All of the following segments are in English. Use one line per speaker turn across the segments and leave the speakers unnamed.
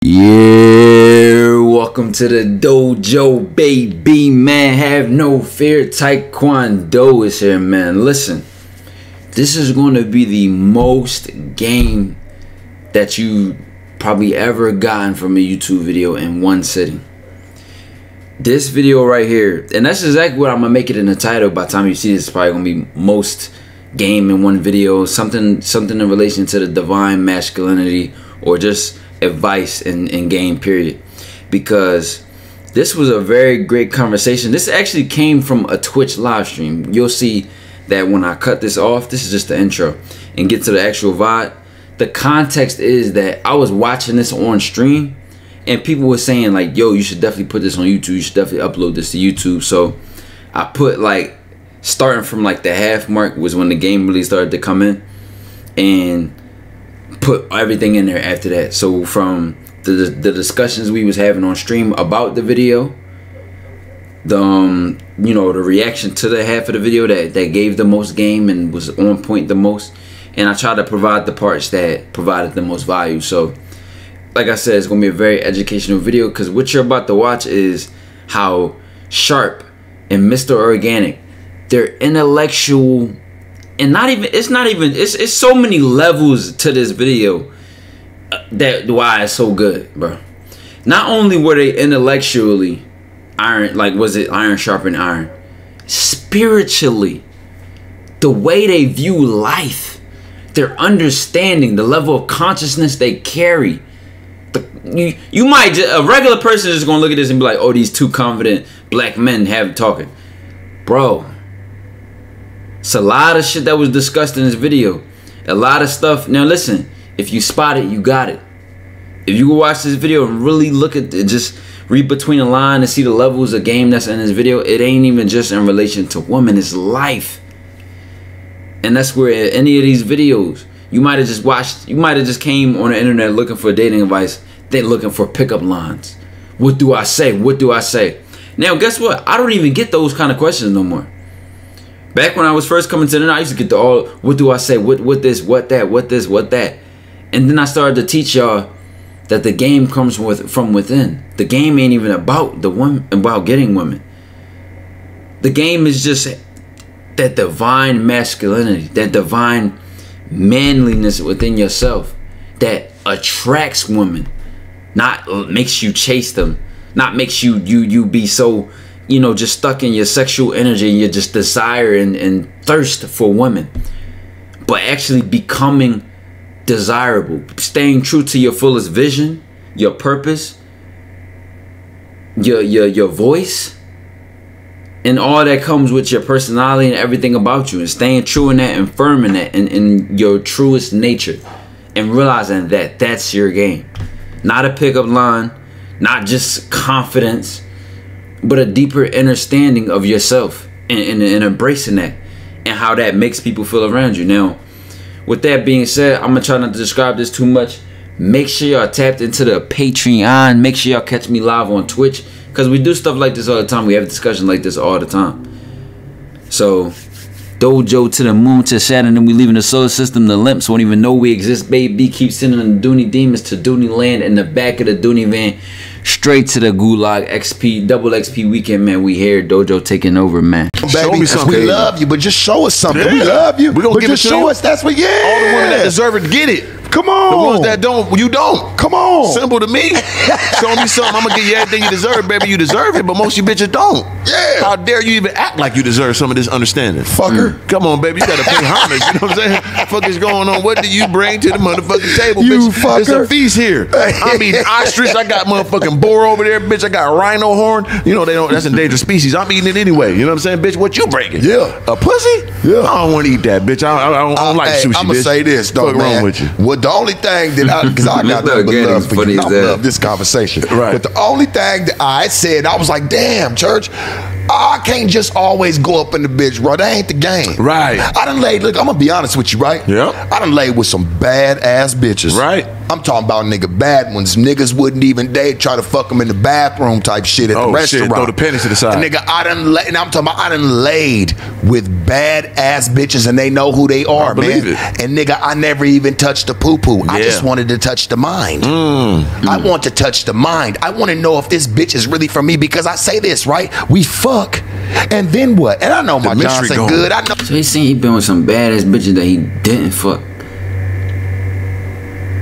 Yeah, welcome to the dojo, baby, man. Have no fear. TyKwonDoe is here, man. Listen, this is going to be the most game that you probably ever gotten from a YouTube video in one sitting. This video right here, and that's exactly what I'm gonna make it in the title. By the time you see this, it's probably gonna be most game in one video, something in relation to the divine masculinity, or just advice in game period, because this was a very great conversation. This actually came from a Twitch live stream. You'll see that when I cut this off, this is just the intro, and get to the actual vibe. The context is that I was watching this on stream and people were saying like, yo, you should definitely put this on YouTube, you should definitely upload this to YouTube. So I put, like, starting from like the half mark was when the game really started to come in, and put everything in there after that. So from the discussions we was having on stream about the video, the you know, the reaction to the half of the video that gave the most game and was on point the most, and I tried to provide the parts that provided the most value. So like I said, it's gonna be a very educational video, because what you're about to watch is how Sharp and MrOrganik, they're intellectual. And it's so many levels to this video that why it's so good, bro. Not only were they intellectually iron, like, was it iron sharpened iron, spiritually, the way they view life, their understanding, the level of consciousness they carry. You might just, a regular person is gonna look at this and be like, oh, these two confident black men have talking, bro. It's a lot of shit that was discussed in this video. A lot of stuff. Now listen, if you spot it, you got it. If you watch this video and really look at it, just read between the line and see the levels of game that's in this video, it ain't even just in relation to women, it's life. And that's where any of these videos, you might have just watched, you might have just came on the internet looking for dating advice, then looking for pickup lines. What do I say? What do I say? Now guess what? I don't even get those kind of questions no more. Back when I was first coming to the internet, I used to get the all, what do I say? What this, what that, what this, what that. And then I started to teach y'all that the game comes from within. The game ain't even about the woman, about getting women. The game is just that divine masculinity, that divine manliness within yourself that attracts women, not makes you chase them, not makes you be so, you know, just stuck in your sexual energy and your just desire and thirst for women, but actually becoming desirable, staying true to your fullest vision, your purpose, your voice, and all that comes with your personality and everything about you, and staying true in that and firm in that, in your truest nature, and realizing that that's your game. Not a pickup line, not just confidence, but a deeper understanding of yourself, and embracing that, and how that makes people feel around you. Now, with that being said, I'm gonna try not to describe this too much. Make sure y'all tapped into the Patreon. Make sure y'all catch me live on Twitch, because we do stuff like this all the time. We have discussions like this all the time. So dojo to the moon, to Saturn, and we leaving the solar system. The limps won't even know we exist, baby. Keep sending the Dooney demons to Dooney land in the back of the Dooney van, straight to the Gulag XP, double XP weekend, man. We here, dojo taking over, man.
Show me something. We love you, but just show us something. Yeah. We love you. We gonna give it to you. Us. That's what. Yeah.
All the women that deserve it, get it.
Come on.
The ones that don't, you don't.
Come on.
Simple to me. Show me something. I'm gonna give you everything you deserve, baby. You deserve it, but most of you bitches don't.
Yeah.
How dare you even act like you deserve some of this understanding?
Fucker.
Come on, baby. You gotta pay homage. You know what I'm saying? What the fuck is going on? What do you bring to the motherfucking table,
you
bitch?
Fucker.
It's a feast here. I mean, ostrich. I got motherfucking boar over there, bitch. I got rhino horn. You know they don't. That's endangered species. I'm eating it anyway. You know what I'm saying, bitch? What you bringing?
Yeah.
A pussy?
Yeah.
I don't want to eat that, bitch. I don't like sushi,
I'm gonna
bitch.
say this, though,
What's wrong with you?
Well, the only thing that because I got nothing but love for you. I love this conversation.
Right.
But the only thing that I said, I was like, damn, church, I can't just always go up in the bitch, bro. That ain't the game.
Right.
I done laid, look, I'm gonna be honest with you, right?
Yeah.
I done laid with some badass bitches.
Right.
I'm talking about nigga bad ones. Niggas wouldn't even date, try to fuck them in the bathroom type shit at the restaurant.
Throw the pennies to the side.
And nigga, and I'm talking about I done laid with bad ass bitches and they know who they are, man. And nigga, I never even touched the poo-poo. I just wanted to touch the mind. I want to touch the mind. I want to know if this bitch is really for me, because I say this, right? We fuck, and then what? And I know my Johnson good. I know.
So he seen he been with some badass bitches that he didn't fuck.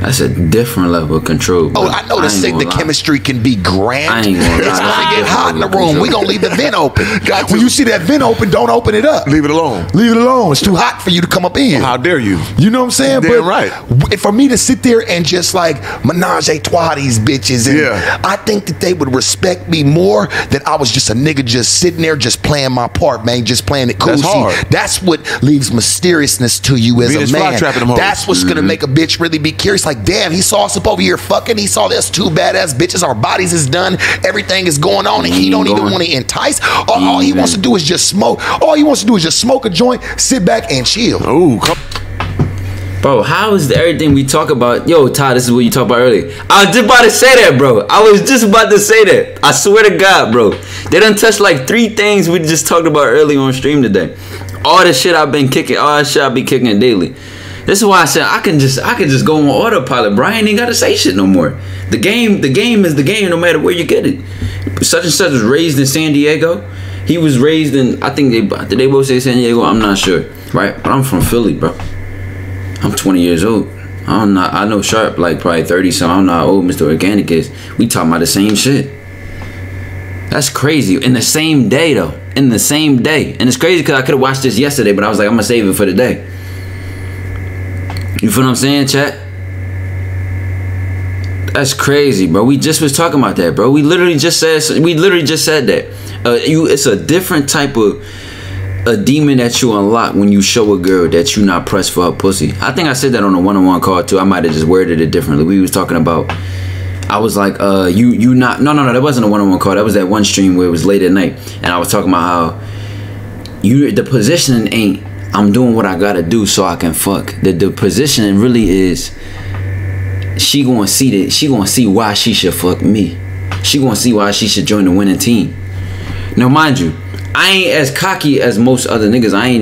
That's a different level of control, bro.
Oh, I know the chemistry can be grand.
I ain't gonna lie.
It's gonna get hot in the room. We gonna leave the vent open. When you see that vent open, don't open it up.
Leave it alone.
Leave it alone. It's too hot for you to come up in.
Well, how dare you?
You know what I'm saying?
Damn right.
For me to sit there and just like menage a trois these bitches, and I think that they would respect me more that I was just a nigga just sitting there just playing my part, man, just playing it cool.
That's hard.
That's what leaves mysteriousness to you as a man. That's what's gonna make a bitch really be curious. Like, damn, he saw us up over here fucking. He saw there's two badass bitches. Our bodies is done. Everything is going on, and he don't even want to entice. All he wants to do is just smoke. All he wants to do is just smoke a joint, sit back and chill.
Ooh,
bro, how is everything we talk about? Yo, Ty, this is what you talked about earlier. I was just about to say that, bro. I was just about to say that. I swear to God, bro. They done touched like 3 things we just talked about earlier on stream today. All the shit I've been kicking, all that shit I be kicking daily. This is why I said I can just go on autopilot, bro. I ain't even gotta say shit no more. The game is the game, no matter where you get it. Such and such was raised in San Diego. He was raised in, I think did they both say San Diego? I'm not sure, right? But I'm from Philly, bro. I'm 20 years old. I know Sharp like probably 30 something. I don't know how old MrOrganik is. We talking about the same shit. That's crazy. In the same day though. In the same day. And it's crazy because I could have watched this yesterday, but I was like, I'm gonna save it for the day. You feel what I'm saying, chat? That's crazy, bro. We just was talking about that, bro. We literally just said that. It's a different type of a demon that you unlock when you show a girl that you not pressed for her pussy. I think I said that on a one-on-one call too. I might have just worded it differently. We was talking about, I was like, no, that wasn't a one-on-one call. That was that one stream where it was late at night, and I was talking about how the positioning ain't, I'm doing what I gotta do so I can fuck. The positioning really is, she gonna see why she should fuck me. She gonna see why she should join the winning team. Now, mind you, I ain't as cocky as most other niggas. I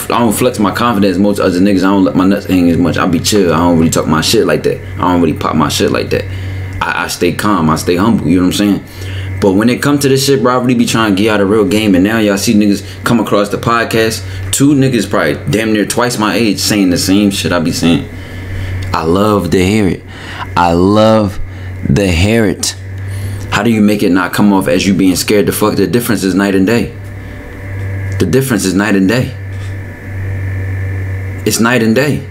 don't flex my confidence as most other niggas. I don't let my nuts hang as much. I be chill. I don't really talk my shit like that. I don't really pop my shit like that. I stay calm. I stay humble. You know what I'm saying? But when it come to this shit, bro, I really be trying to get out a real game. And now y'all see niggas come across the podcast. 2 niggas probably damn near twice my age saying the same shit I be saying. I love to hear it. I love to hear it. How do you make it not come off as you being scared to fuck? The difference is night and day. The difference is night and day. It's night and day.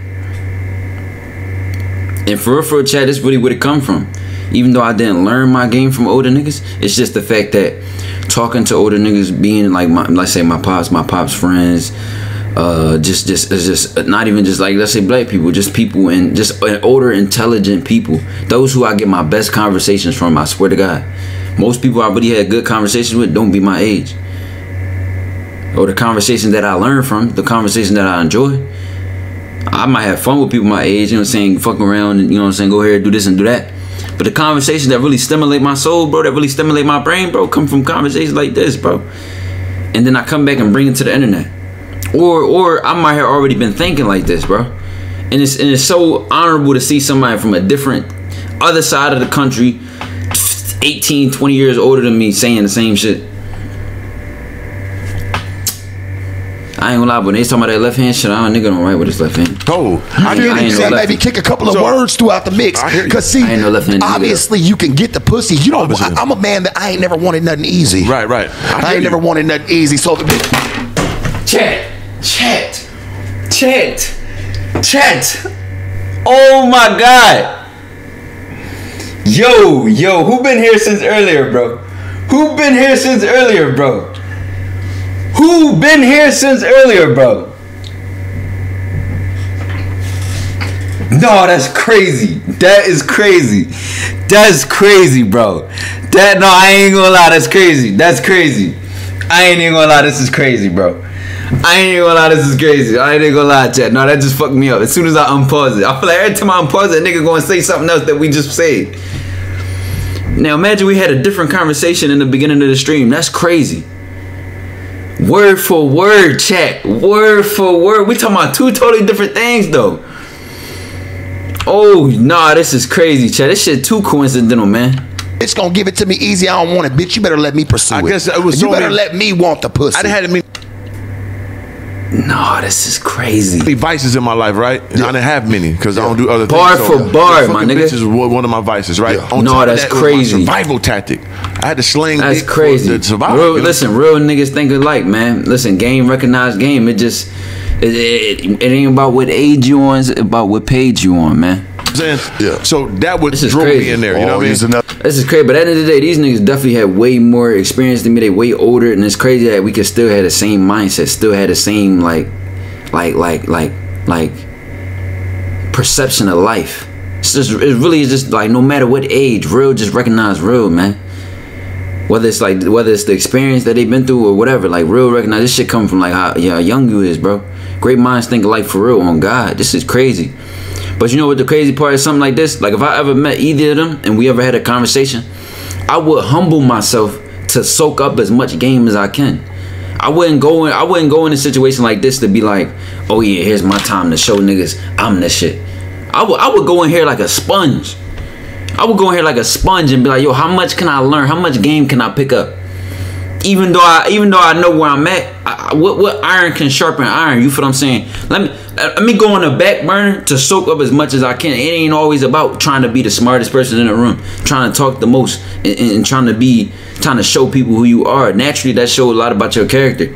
And for real, chat, this really where it come from. Even though I didn't learn my game from older niggas, it's just the fact that talking to older niggas, being like let's say my pops friends, just not even just like, let's say black people, just people and just older intelligent people, those who I get my best conversations from. I swear to God, most people I really had good conversations with don't be my age, or the conversation that I learned from, the conversation that I enjoy. I might have fun with people my age, you know what I'm saying, fucking around and, you know what I'm saying, go here, do this and do that. But the conversations that really stimulate my soul, bro, that really stimulate my brain, bro, come from conversations like this, bro. And then I come back and bring it to the internet. Or I might have already been thinking like this, bro. And it's so honorable to see somebody from a different other side of the country, 18, 20 years older than me, saying the same shit. I ain't gonna lie, but when they talking about that left hand shit, I don't nigga don't write with his left hand.
Oh, I feel you say maybe kick a couple of words throughout the mix. Cause see,
I ain't no left hand
obviously you can get the pussy. You know, I'm a man that I ain't never wanted nothing easy.
Right.
I ain't never wanted nothing easy. So
chat. Oh my God. Yo, who been here since earlier, bro? Who been here since earlier, bro? No, that's crazy. That is crazy. That's crazy, bro. No, I ain't gonna lie. That's crazy. I ain't even gonna lie. This is crazy, bro. I ain't even gonna lie, this is crazy. I ain't even gonna lie, chat. No, that just fucked me up. As soon as I unpause it, I feel like every time I unpause it, that nigga gonna say something else that we just said. Now imagine we had a different conversation in the beginning of the stream. That's crazy. Word for word, chat. Word for word. We talking about two totally different things though. Oh nah, this is crazy, chat. This shit too coincidental, man.
It's gonna give it to me easy. I don't want it, bitch. You better let me pursue it.
I guess it was
you better let me want the pussy.
I didn't have me.
No, this is crazy.
Vices in my life, right? Yeah. I didn't have many because I don't do other
bar
things.
Bar for bar, my nigga.
This is one of my vices, right?
Yeah. No, that's crazy.
Survival tactic. I had to sling.
That's crazy. Listen, real niggas think alike, man. Listen, game recognized game. It just it ain't about what age you on. It's about what page you on, man.
Yeah. So that would drove me in there. You know what I mean?
This is crazy, but at the end of the day, these niggas definitely had way more experience than me. They way older, and it's crazy that we could still have the same mindset, still had the same like perception of life. It really is just like no matter what age, real just recognize real, man. Whether it's the experience that they've been through or whatever, like real recognize this shit come from like how young you is, bro. Great minds think alike for real. On God, this is crazy. But you know what the crazy part is? Something like this, like if I ever met either of them and we ever had a conversation, I would humble myself to soak up as much game as I can. I wouldn't go in a situation like this to be like, oh yeah, here's my time to show niggas I'm the shit. I would go in here like a sponge. I would go in here like a sponge and be like, yo, how much can I learn? How much game can I pick up? Even though I know where I'm at, what iron can sharpen iron? You feel what I'm saying? Let me go on the back burner to soak up as much as I can. It ain't always about trying to be the smartest person in the room, trying to talk the most, and trying to show people who you are. Naturally, that shows a lot about your character.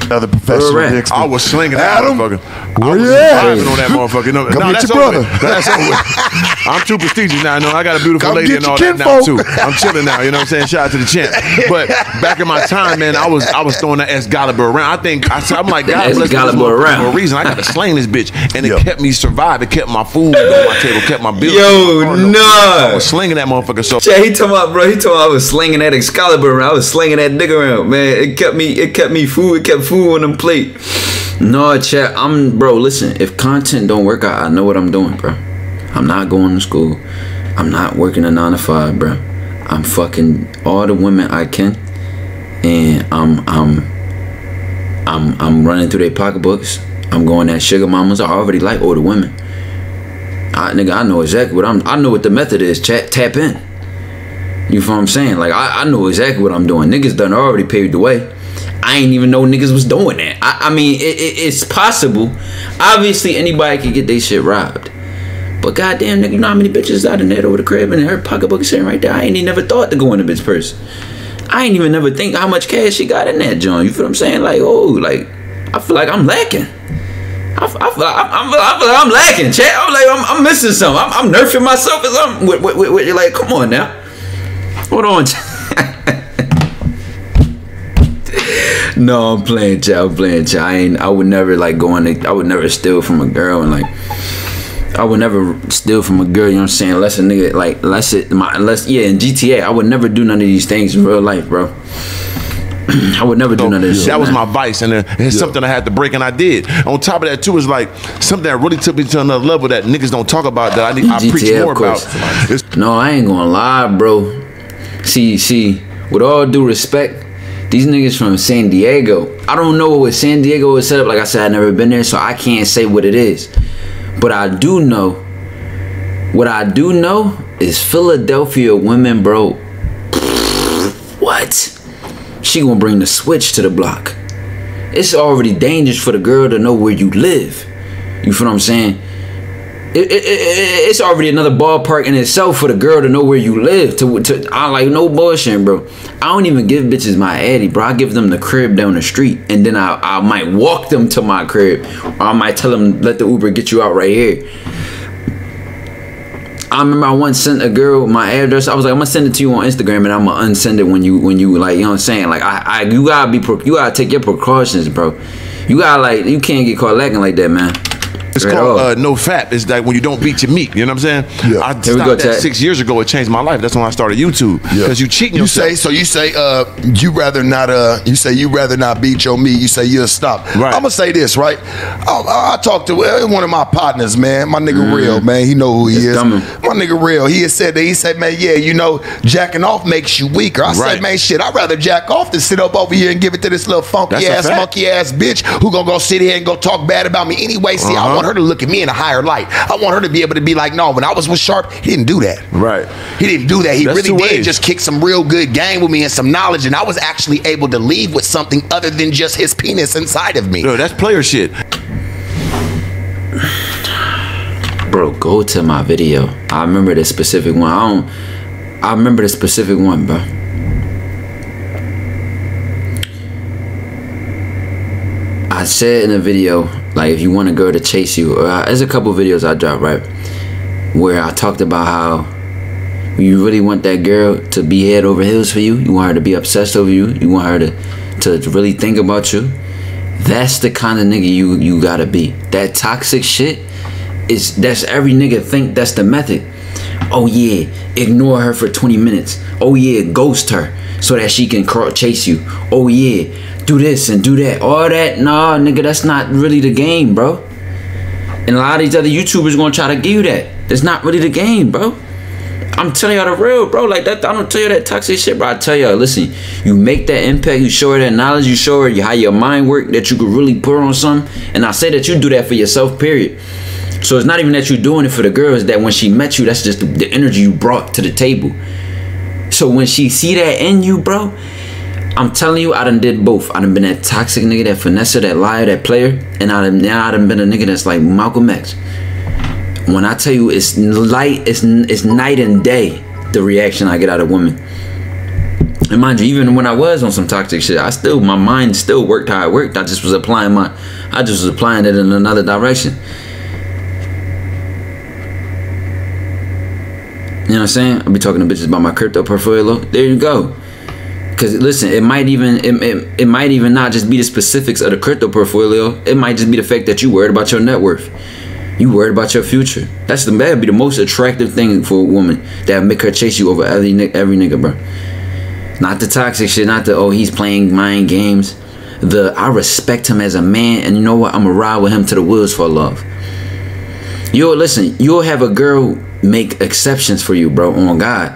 Another professional.
I was slinging that motherfucker.
Where you at?
On that motherfucker. No,
Come
that's
get your brother.
That's over. I'm too prestigious now. I got a beautiful lady and all that now too. I'm chilling now. You know what I'm saying? Shout out to the champ. But back in my time, man, I was throwing that Excalibur around. I'm like, God bless
Excalibur around
for a reason. I got to sling this bitch, and it kept me survive. It kept my food on my table, kept my bills.
Yo,
I was slinging that motherfucker. So
yeah, he talking about, bro. He talking about I was slinging that Excalibur around. I was slinging that nigga around, man. It kept me food. It kept food on them plate. No, chat. Bro, listen. If content don't work out, I know what I'm doing, bro. I'm not going to school. I'm not working a 9 to 5, bro. I'm fucking all the women I can, and I'm running through their pocketbooks. I'm going at sugar mamas. I already like older women. Nigga, I know exactly what I know what the method is. Chat, tap in. You feel what I'm saying? Like I know exactly what I'm doing. Niggas done already paved the way. I ain't even know niggas was doing that. I mean, it's possible. Obviously, anybody can get their shit robbed. But goddamn, nigga, you know how many bitches out in there over the crib and her pocketbook is sitting right there? I ain't even never thought to go in a bitch purse. I ain't even never think how much cash she got in that joint. You feel what I'm saying? Like, oh, like, I feel like I'm lacking. I feel like I'm lacking, chat. I'm like, I'm missing something. I'm nerfing myself or something. You're like, come on now. Hold on, chat. No, I'm playing, chat. I'm playing, chat. I would never like I would never steal from a girl and like. I would never steal from a girl, you know what I'm saying? Unless a nigga, like, in GTA, I would never do none of these things in real life, bro. I would never do none of this shit.
That was my vice, and it's something I had to break, and I did. On top of that, too, is like something that really took me to another level that niggas don't talk about, that I preach more about.
No, I ain't gonna lie, bro. See, with all due respect, these niggas from San Diego, I don't know what San Diego is set up. Like I said, I've never been there, so I can't say what it is. But what I do know is Philadelphia women, bro. What? She gonna bring the switch to the block. It's already dangerous for the girl to know where you live. You feel what I'm saying? It's already another ballpark in itself for the girl to know where you live. I like no bullshit, bro. I don't even give bitches my addy, bro. I give them the crib down the street, and then I might walk them to my crib, or I might tell them, let the Uber get you out right here. I remember I once sent a girl my address. I was like, I'm gonna send it to you on Instagram, and I'm gonna unsend it when you like, you know what I'm saying? Like you gotta take your precautions, bro. You can't get caught lacking like that, man.
It's called no fap. It's like when you don't beat your meat. You know what I'm saying?
Yeah.
I stopped that 6 years ago. It changed my life. That's when I started YouTube. Because you cheating yourself.
You say you rather not beat your meat. You say you'll stop.
Right.
I'm gonna say this, right? I talked to one of my partners, man. My nigga Real, man. He know who he is. My nigga Real. He said, man, yeah, you know, jacking off makes you weaker. I said, man, shit, I'd rather jack off than sit up over here and give it to this little funky ass, monkey ass bitch who gonna go sit here and go talk bad about me anyway. See, I want her to look at me in a higher light. I want her to be able to be like, no, when I was with Sharp, he didn't do that.
Right.
He didn't do that. He really did just kick some real good game with me and some knowledge, and I was actually able to leave with something other than just his penis inside of me.
Yo, that's player shit.
Bro, go to my video. I remember the specific one. I remember the specific one, bro. I said in a video, like, if you want a girl to chase you, there's a couple videos I dropped, right, where I talked about how you really want that girl to be head over heels for you. You want her to be obsessed over you. You want her to really think about you. That's the kind of nigga you gotta be. That toxic shit that's every nigga think that's the method. Oh yeah, ignore her for 20 minutes. Oh yeah, ghost her so that she can chase you. Oh yeah, do this and do that. All that, nah, nigga, that's not really the game, bro. And a lot of these other YouTubers gonna try to give you that. That's not really the game, bro. I'm telling y'all the real, bro. Like that, I don't tell you that toxic shit, bro. I tell y'all, listen, you make that impact, you show her that knowledge, you show her how your mind work, that you could really put on something. And I say that you do that for yourself, period. So it's not even that you're doing it for the girls, that when she met you, that's just the energy you brought to the table. So when she see that in you, bro, I'm telling you, I done did both. I done been that toxic nigga, that finesser, that liar, that player, and I done been a nigga that's like Malcolm X. When I tell you it's night and day, the reaction I get out of women. And mind you, even when I was on some toxic shit, my mind still worked how it worked. I just was applying it in another direction. You know what I'm saying? I'll be talking to bitches about my crypto portfolio. There you go. Cause listen, it might even not just be the specifics of the crypto portfolio. It might just be the fact that you worried about your net worth. You worried about your future. That'd be the most attractive thing for a woman, that make her chase you over every nigga, bro. Not the toxic shit, not the, oh, he's playing mind games. I respect him as a man, and you know what? I'ma ride with him to the wheels for love. You'll have a girl make exceptions for you, bro, on God.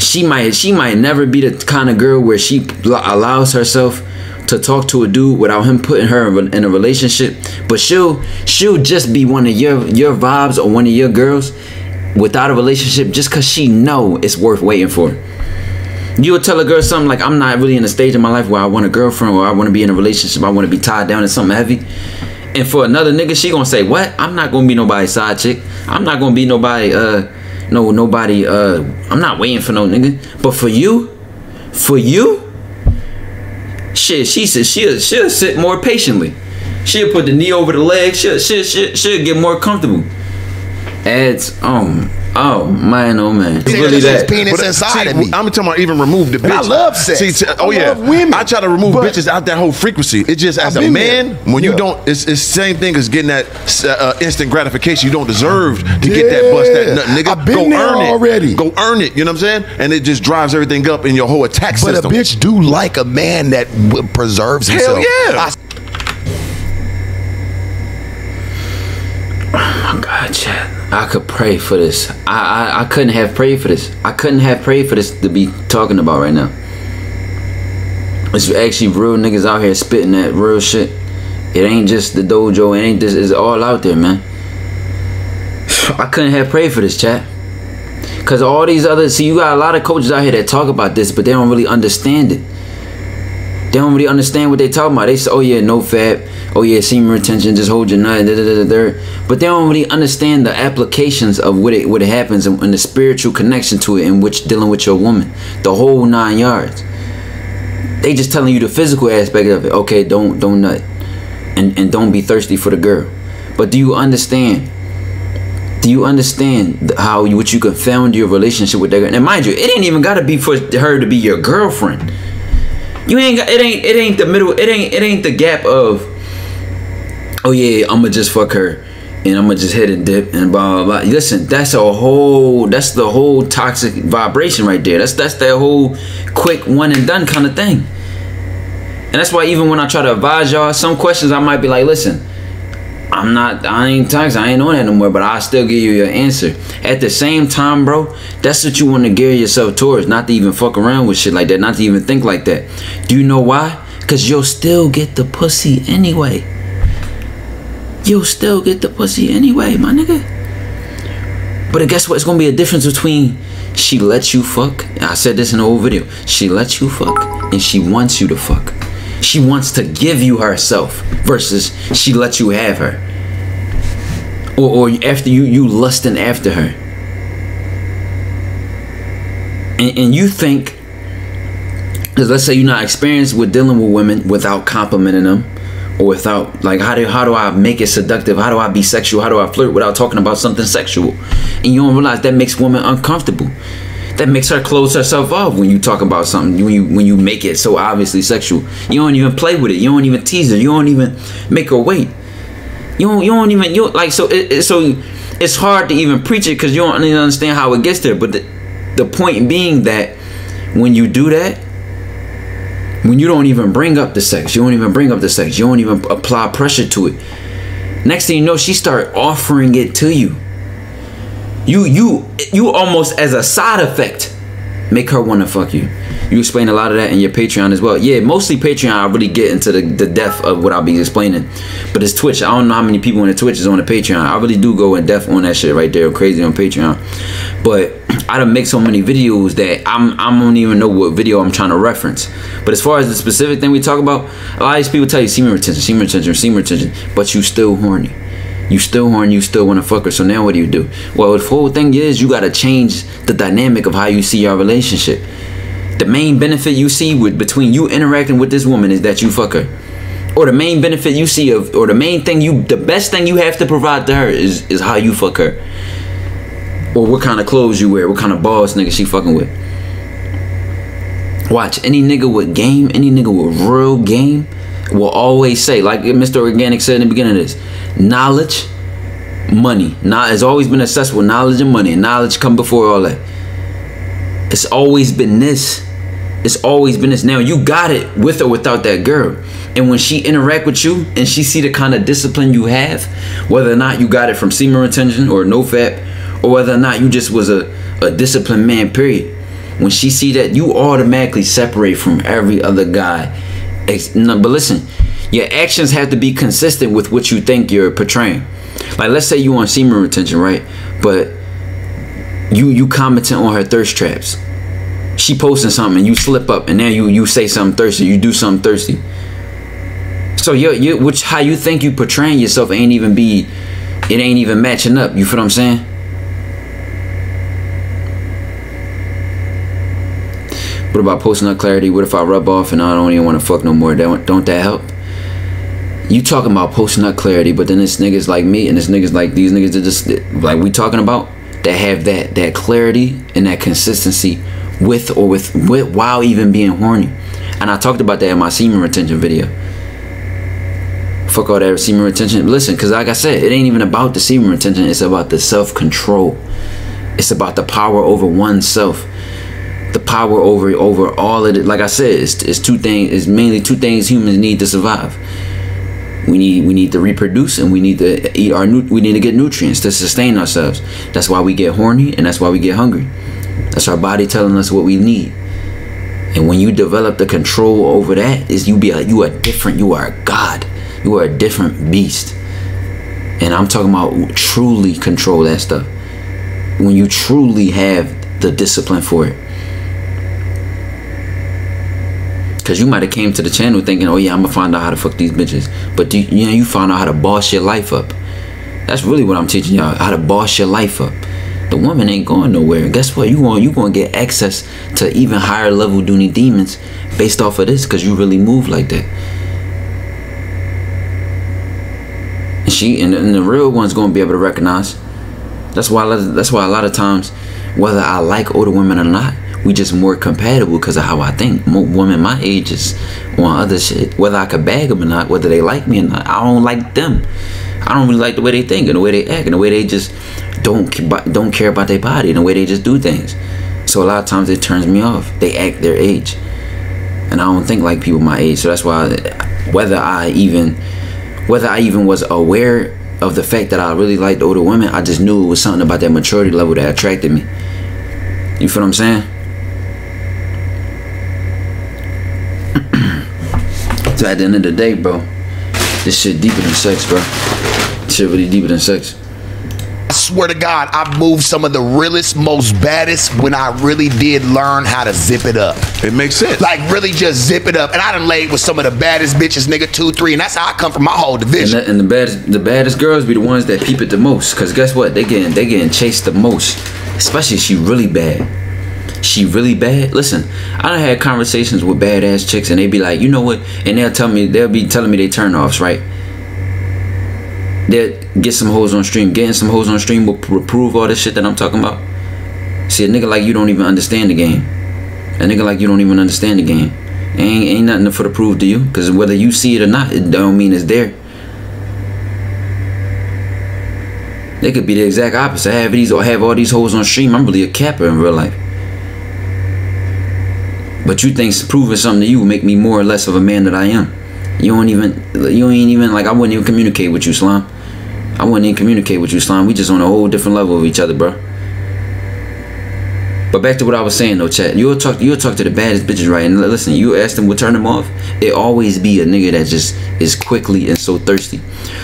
She might never be the kind of girl where she allows herself to talk to a dude without him putting her in a relationship, but she'll just be one of your vibes or one of your girls without a relationship, just cause she know it's worth waiting for. You'll tell a girl something like, I'm not really in a stage in my life where I want a girlfriend, or I want to be in a relationship, I want to be tied down to something heavy. And for another nigga, she gonna say, what? I'm not gonna be nobody's side chick. I'm not gonna be nobody, I'm not waiting for no nigga. But for you, shit, she said she'll sit more patiently. She'll put the knee over the leg. She'll get more comfortable. Ads, oh man, it's really that.
Penis inside of me.
I'm talking about even remove the bitch.
I love sex.
I love women. I try to remove bitches out that whole frequency. It's just as a man, when you don't, it's the same thing as getting that instant gratification. You don't deserve to get that bust that nut, nigga.
I've been there already.
Go earn it. You know what I'm saying? And it just drives everything up in your whole attack system.
But a bitch do like a man that preserves himself.
Hell yeah.
Oh my God, Chad. I could pray for this. I couldn't have prayed for this. I couldn't have prayed for this to be talking about right now. It's actually real niggas out here spitting that real shit. It ain't just the dojo. It ain't this. It's all out there, man. I couldn't have prayed for this, chat. Cause all these others, see, you got a lot of coaches out here that talk about this, but they don't really understand it. They don't really understand what they talking about. They say, oh yeah, no fat. Oh yeah, semen retention, just hold your nut. But they don't really understand the applications of what it happens and the spiritual connection to it, in which dealing with your woman, the whole 9 yards. They just telling you the physical aspect of it. Okay, don't nut, and don't be thirsty for the girl. But do you understand? Do you understand what you can found your relationship with that girl? And mind you, it ain't even gotta be for her to be your girlfriend. You ain't got, it ain't the middle, it ain't the gap of oh yeah, I'ma just fuck her and I'ma just hit and dip and blah blah blah. Listen, that's the whole toxic vibration right there. That's that whole quick one and done kind of thing. And that's why even when I try to advise y'all, some questions I might be like, listen, I ain't toxic, I ain't on that no more, but I'll still give you your answer. At the same time, bro, that's what you want to gear yourself towards, not to even fuck around with shit like that, not to even think like that. Do you know why? Because you'll still get the pussy anyway. You'll still get the pussy anyway, my nigga. But guess what? It's gonna be a difference between she lets you fuck. I said this in the old video. She lets you fuck and she wants you to fuck. She wants to give you herself versus she lets you have her. Or after you lusting after her. And you think, because let's say you're not experienced with dealing with women without complimenting them, or without, like, how do I make it seductive? How do I be sexual? How do I flirt without talking about something sexual? And you don't realize that makes women uncomfortable. That makes her close herself off when you talk about something, when you make it so obviously sexual. You don't even play with it. You don't even tease her. You don't even make her wait. So it's hard to even preach it because you don't even understand how it gets there. But the point being that when you do that, when you don't even bring up the sex, you don't even apply pressure to it, next thing you know, she start offering it to you. You almost as a side effect make her want to fuck you. You explain a lot of that in your Patreon as well. Yeah, mostly Patreon, I really get into the depth of what I'll be explaining. But it's Twitch. I don't know how many people on the Twitch is on the Patreon. I really do go in depth on that shit right there. Crazy on Patreon. But I done make so many videos that I don't even know what video I'm trying to reference. But as far as the specific thing we talk about, a lot of these people tell you semen retention, but you still horny. You still horny, you still want to fuck her. So now what do? Well, the whole thing is you got to change the dynamic of how you see your relationship. The main benefit you see between you interacting with this woman is that you fuck her. Or the main benefit you see or the best thing you have to provide to her is how you fuck her. Or what kind of clothes you wear, what kind of boss nigga she fucking with. Watch, any nigga with game, any nigga with real game will always say, like MrOrganik said in the beginning of this, knowledge, money. Now, it's always been obsessed with knowledge and money. And knowledge come before all that. It's always been this. It's always been this. Now, you got it with or without that girl. And when she interact with you and she see the kind of discipline you have, whether or not you got it from semen retention or no fap, or whether or not you just was a disciplined man, period. When she see that, you automatically separate from every other guy. No, but listen, your actions have to be consistent with what you think you're portraying. Like, let's say you on semen retention, right? But you commenting on her thirst traps. She posting something and you slip up and now you say something thirsty, you do something thirsty. So how you think you portraying yourself ain't even matching up. You feel what I'm saying? What about posting up clarity? What if I rub off and I don't even want to fuck no more? Don't that help? You talking about posting up clarity, but then there's niggas like me and there's niggas like these niggas that just like we talking about that have that clarity and that consistency with while even being horny. And I talked about that in my semen retention video. Fuck all that semen retention. Listen, because like I said, it ain't even about the semen retention. It's about the self-control. It's about the power over oneself. The power over all of it. Like I said, it's two things. It's mainly two things humans need to survive. We need to reproduce and we need to eat we need to get nutrients to sustain ourselves. That's why we get horny and that's why we get hungry. That's our body telling us what we need. And when you develop the control over that, you are different. You are a god. You are a different beast. And I'm talking about truly control that stuff. When you truly have the discipline for it. Because you might have came to the channel thinking, oh yeah, I'm gonna find out how to fuck these bitches. But you found out how to boss your life up. That's really what I'm teaching y'all, how to boss your life up. The woman ain't going nowhere. And guess what? You gonna get access to even higher level Dooney demons based off of this, because you really move like that. And the real one's gonna be able to recognize. That's why a lot of times, whether I like older women or not, we just more compatible because of how I think. Women my age is on other shit. Whether I could bag them or not, whether they like me or not, I don't like them. I don't really like the way they think and the way they act and the way they just don't care about their body and the way they just do things. So a lot of times it turns me off. They act their age, and I don't think like people my age. So that's why whether I even was aware of the fact that I really liked older women, I just knew it was something about that maturity level that attracted me. You feel what I'm saying? So at the end of the day, bro, this shit deeper than sex, bro. This shit really deeper than sex.
I swear to God, I've moved some of the realest, most baddest when I really did learn how to zip it up.
It makes sense.
Like really just zip it up. And I done laid with some of the baddest bitches, nigga, 2, 3, and that's how I come from my whole division.
And the baddest girls be the ones that peep it the most. Cause guess what? They getting chased the most. Especially if she really bad. She really bad. Listen, I done had conversations with badass chicks and they be like, you know what? And they'll be telling me they turn offs, right? They'll get some hoes on stream. Getting some hoes on stream will prove all this shit that I'm talking about. See, a nigga like you don't even understand the game. A nigga like you don't even understand the game. Ain't nothing for to prove to you. Cause whether you see it or not, it don't mean it's there. They could be the exact opposite. Have all these hoes on stream. I'm really a capper in real life. But you think proving something to you will make me more or less of a man that I am. You ain't even like, I wouldn't even communicate with you, Slime. I wouldn't even communicate with you, Slime. We just on a whole different level of each other, bro. But back to what I was saying though, chat. You'll talk to the baddest bitches, right? And listen, you ask them what turn them off. It always be a nigga that just is quickly and so thirsty.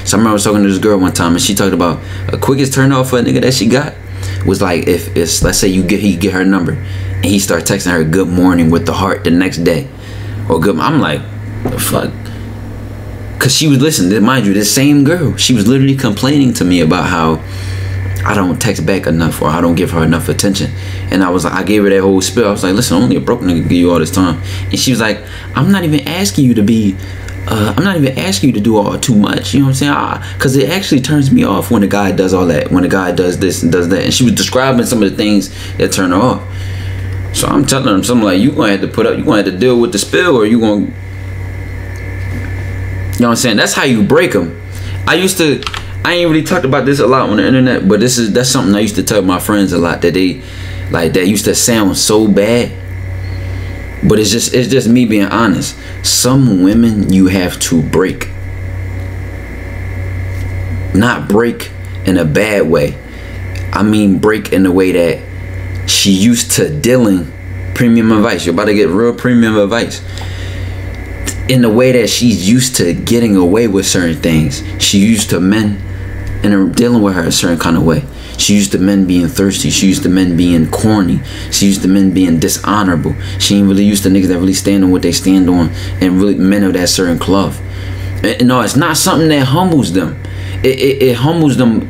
So I remember I was talking to this girl one time and she talked about a quickest turn off for a nigga that she got was like if it's, let's say he get her number and he start texting her good morning with the heart the next day, or good. I'm like, the fuck. Cause she was listening, mind you, this same girl, she was literally complaining to me about how I don't text back enough or I don't give her enough attention. And I was like, I gave her that whole spill. I was like, listen, only a broke nigga give you all this time. And she was like, I'm not even asking you to be, I'm not even asking you to do all too much. You know what I'm saying? Cause it actually turns me off when a guy does all that, when a guy does this and does that. And she was describing some of the things that turn her off. So I'm telling her something like, you gonna have to deal with the spill, or you gonna, you know what I'm saying? That's how you break them. I ain't really talked about this a lot on the internet, but that's something I used to tell my friends a lot, that they like, that used to sound so bad, but it's just me being honest. Some women you have to break. Not break in a bad way. I mean break in the way that she used to dealing premium advice. You're about to get real premium advice. In the way that she's used to getting away with certain things. She used to men and dealing with her a certain kind of way. She used to men being thirsty. She used to men being corny. She used to men being dishonorable. She ain't really used to niggas that really stand on what they stand on, and really men of that certain cloth. No, it's not something that humbles them. It humbles them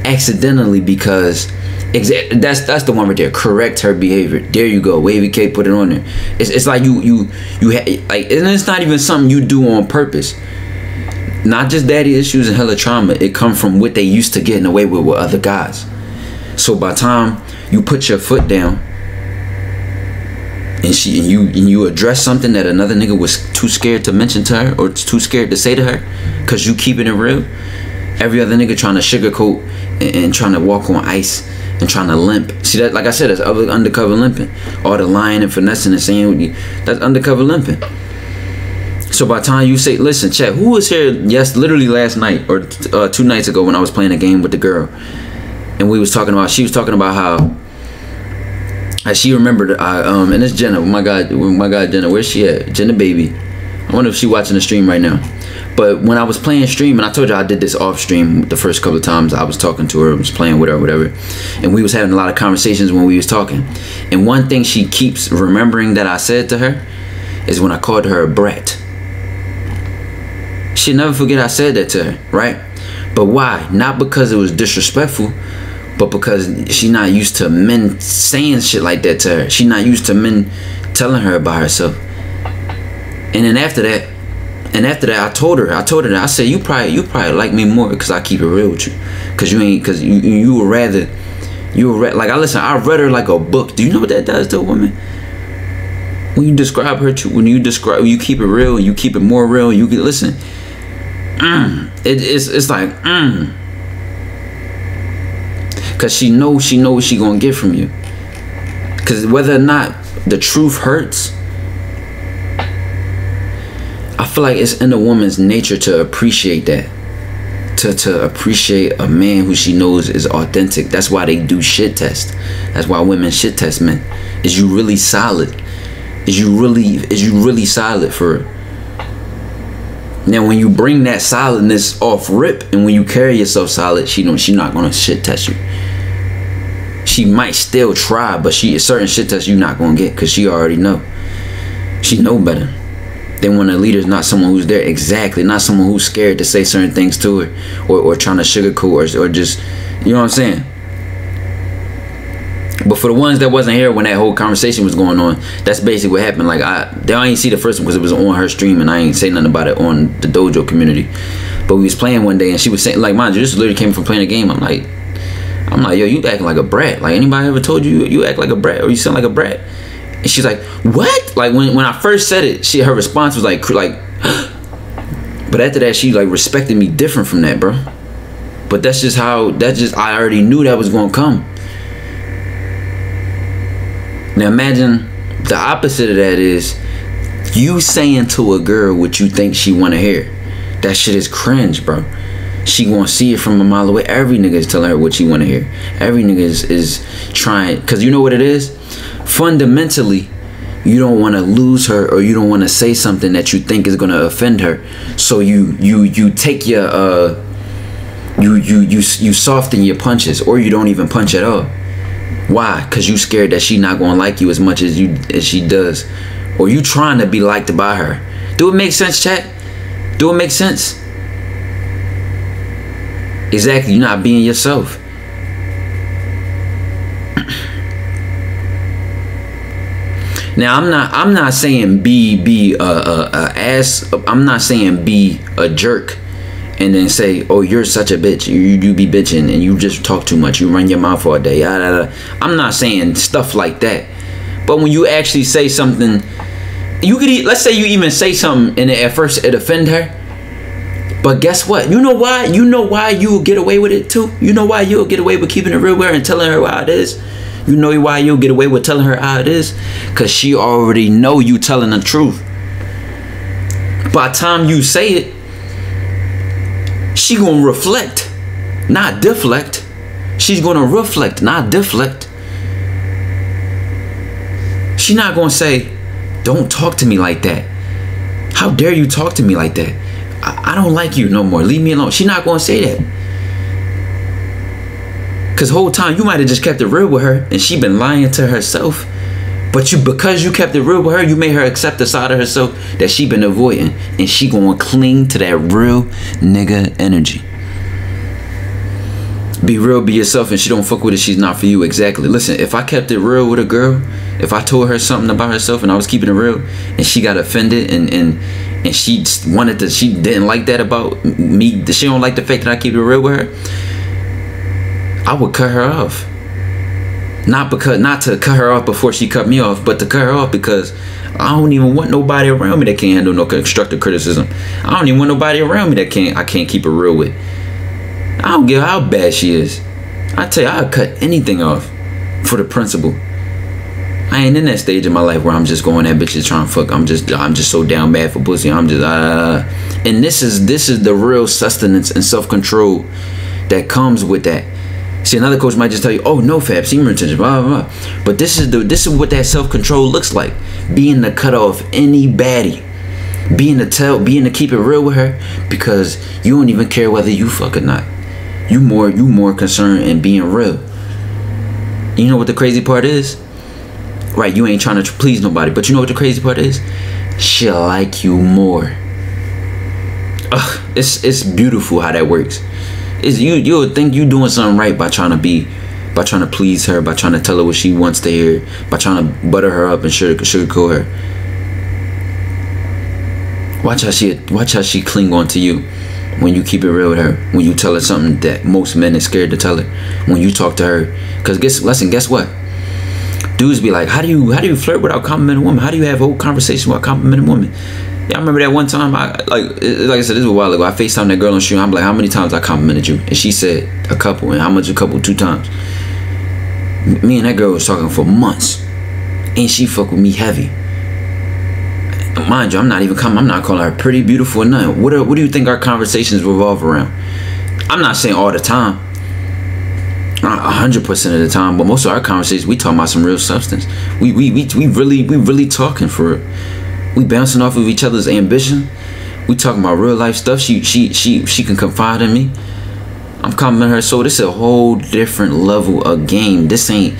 accidentally, because that's the one right there. Correct her behavior. There you go. Wavy K, put it on there. It's like you like, and it's not even something you do on purpose. Not just daddy issues and hella trauma. It come from what they used to getting away with other guys. So by the time you put your foot down and you address something that another nigga was too scared to mention to her, or too scared to say to her, cause you keeping it real. Every other nigga trying to sugarcoat and trying to walk on ice and trying to limp. See that? Like I said, that's undercover limping. All the lying and finessing and saying, that's undercover limping. So by the time you say, listen, chat, who was here? Yes, literally last night or 2 nights ago when I was playing a game with the girl, and she was talking about how she remembered. And it's Jenna. My God, Jenna. Where's she at? Jenna, baby. I wonder if she watching the stream right now. But when I was playing stream, and I told you I did this off stream the first couple of times I was talking to her, I was playing with her, whatever, and we was having a lot of conversations when we was talking. And one thing she keeps remembering that I said to her is when I called her a brat. She'll never forget I said that to her, right? But why? Not because it was disrespectful, but because she not used to men saying shit like that to her. She not used to men telling her about herself. And then after that, I told her that I said, you probably like me more because I keep it real with you, because you would rather Like I read her like a book. Do you know what that does to a woman? When you describe her, when you keep it real, you keep it more real. You can listen. It's like, cause she knows what she gonna get from you. Cause whether or not the truth hurts, I feel like it's in a woman's nature to appreciate that. To appreciate a man who she knows is authentic. That's why they do shit test. That's why women shit test men. Is you really solid? Is you really solid for her? Now when you bring that solidness off rip, and when you carry yourself solid, she not gonna shit test you. She might still try, but certain shit tests you not gonna get, cause she already know. She know better. Then when a leader's not someone who's there, exactly, not someone who's scared to say certain things to her, or trying to sugarcoat or just, you know what I'm saying? But for the ones that wasn't here when that whole conversation was going on, that's basically what happened. Like I ain't see the first one because it was on her stream, and I ain't say nothing about it on the dojo community. But we was playing one day, and she was saying, like, mind you, this literally came from playing a game. I'm like, yo, you acting like a brat. Like, anybody ever told you act like a brat, or you sound like a brat? And she's like, what? Like when I first said it, her response was like. But after that, she like respected me different from that, bro. But that's just I already knew that was gonna come. Now imagine the opposite of that is you saying to a girl what you think she wanna hear. That shit is cringe, bro. She gonna see it from a mile away. Every nigga is telling her what she wanna hear. Every nigga is trying, cause you know what it is? Fundamentally, you don't want to lose her, or you don't want to say something that you think is gonna offend her. So you take your you soften your punches, or you don't even punch at all. Why? Cause you scared that she not gonna like you as much as she does, or you trying to be liked by her. Do it make sense, chat? Do it make sense? Exactly. You're not being yourself. Now I'm not saying be a ass. I'm not saying be a jerk and then say, oh, you're such a bitch. You be bitching and you just talk too much. You run your mouth all day. I'm not saying stuff like that. But when you actually say something, you could let's say you even say something and at first it offend her. But guess what? You know why? You know why you'll get away with it too? You know why you'll get away with keeping it real with her and telling her how it is? You know why you'll get away with telling her how it is? Because she already know you telling the truth. By the time you say it, she gonna reflect, not deflect. She's gonna reflect, not deflect. She not gonna say, don't talk to me like that. How dare you talk to me like that? I don't like you no more. Leave me alone. She not gonna say that. Cause whole time you might have just kept it real with her and she been lying to herself. But because you kept it real with her, you made her accept the side of herself that she been avoiding, and she gonna cling to that real nigga energy. Be real, be yourself, and she don't fuck with it, she's not for you. Exactly. Listen, if I kept it real with a girl, if I told her something about herself and I was keeping it real and she got offended and she wanted to, she didn't like that about me, she don't like the fact that I keep it real with her, I would cut her off. Not to cut her off before she cut me off, but to cut her off because I don't even want nobody around me that can't handle no constructive criticism. I don't even want nobody around me that I can't keep it real with. I don't care how bad she is. I tell you, I'll cut anything off for the principle. I ain't in that stage in my life where I'm just going at bitches trying to fuck. I'm just so down bad for pussy. I'm just and this is the real sustenance and self-control that comes with that. See, another coach might just tell you, oh, no fab, semen retention, blah, blah, blah. But this is what that self-control looks like. Being to cut off any baddie. Being to keep it real with her because you don't even care whether you fuck or not. You more concerned in being real. You know what the crazy part is? Right, you ain't trying to please nobody, but you know what the crazy part is? She'll like you more. Ugh, it's beautiful how that works. You'll think you doing something right by trying to please her, by trying to tell her what she wants to hear, by trying to butter her up and sugarcoat her. Watch how she cling on to you. when you keep it real with her, when you tell her something that most men are scared to tell her, when you talk to her. Because guess what? Dudes be like, how do you flirt without complimenting a woman? How do you have a whole conversation without complimenting a woman? Yeah, I remember that one time, like I said, this was a while ago, I FaceTimed that girl on stream. I'm like, how many times I complimented you? And she said a couple. And how much a couple? 2 times. Me and that girl was talking for months. And she fuck with me heavy. Mind you, I'm not calling her pretty, beautiful, or nothing. What do you think our conversations revolve around? I'm not saying all the time, 100% of the time, but most of our conversations, we talking about some real substance. We really talking for real. We bouncing off of each other's ambition. We talking about real life stuff. She can confide in me. I'm complimenting her. So this is a whole different level of game. This ain't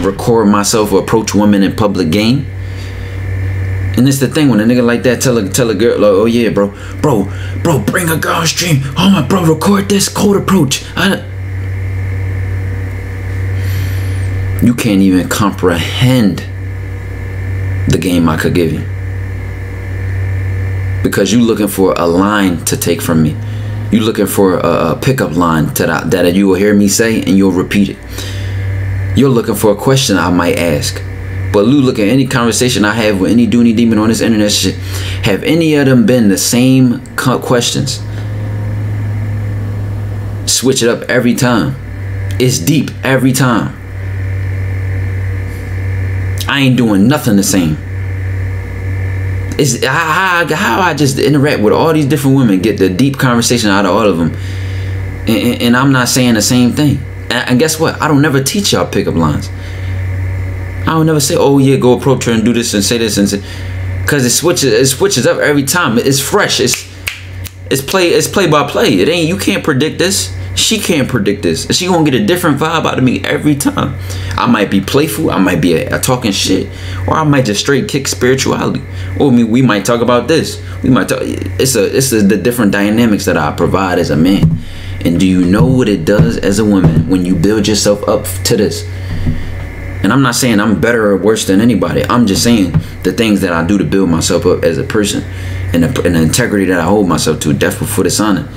record myself or approach women in public game. And it's the thing, when a nigga like that tell a girl, like, oh yeah, bro, bring a girl on stream. Oh my bro, record this cold approach. You can't even comprehend the game I could give you. Because you looking for a line to take from me. You looking for a pickup line that you will hear me say and you'll repeat it. You're looking for a question I might ask. But look at any conversation I have with any doony demon on this internet shit. Have any of them been the same questions? Switch it up every time. It's deep every time. I ain't doing nothing the same. It's how I just interact with all these different women, get the deep conversation out of all of them, and I'm not saying the same thing. And guess what? I don't never teach y'all pickup lines. I don't never say, oh yeah, go approach her and do this and say this and say, because it switches up every time. It's fresh. It's play by play. It ain't, you can't predict this. She can't predict this. She gonna get a different vibe out of me every time. I might be playful, I might be a talking shit, or I might just straight kick spirituality. Or we might talk about this. We might talk. It's the different dynamics that I provide as a man. And do you know what it does as a woman when you build yourself up to this? And I'm not saying I'm better or worse than anybody. I'm just saying the things that I do to build myself up as a person, and the integrity that I hold myself to, death before dishonor.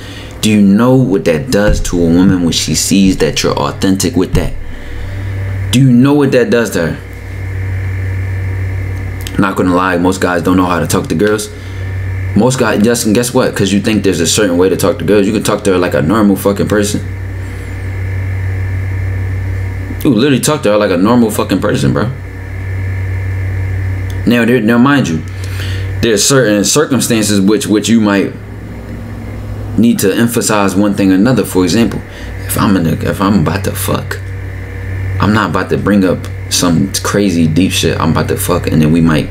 Do you know what that does to a woman when she sees that you're authentic with that? Do you know what that does to her? Not gonna lie, most guys don't know how to talk to girls. Most guys, just, and guess what? Because you think there's a certain way to talk to girls, you can talk to her like a normal fucking person. You literally talk to her like a normal fucking person, bro. Now mind you, there's certain circumstances which you might need to emphasize one thing or another. For example, if I'm about to fuck, I'm not about to bring up some crazy deep shit. I'm about to fuck, and then we might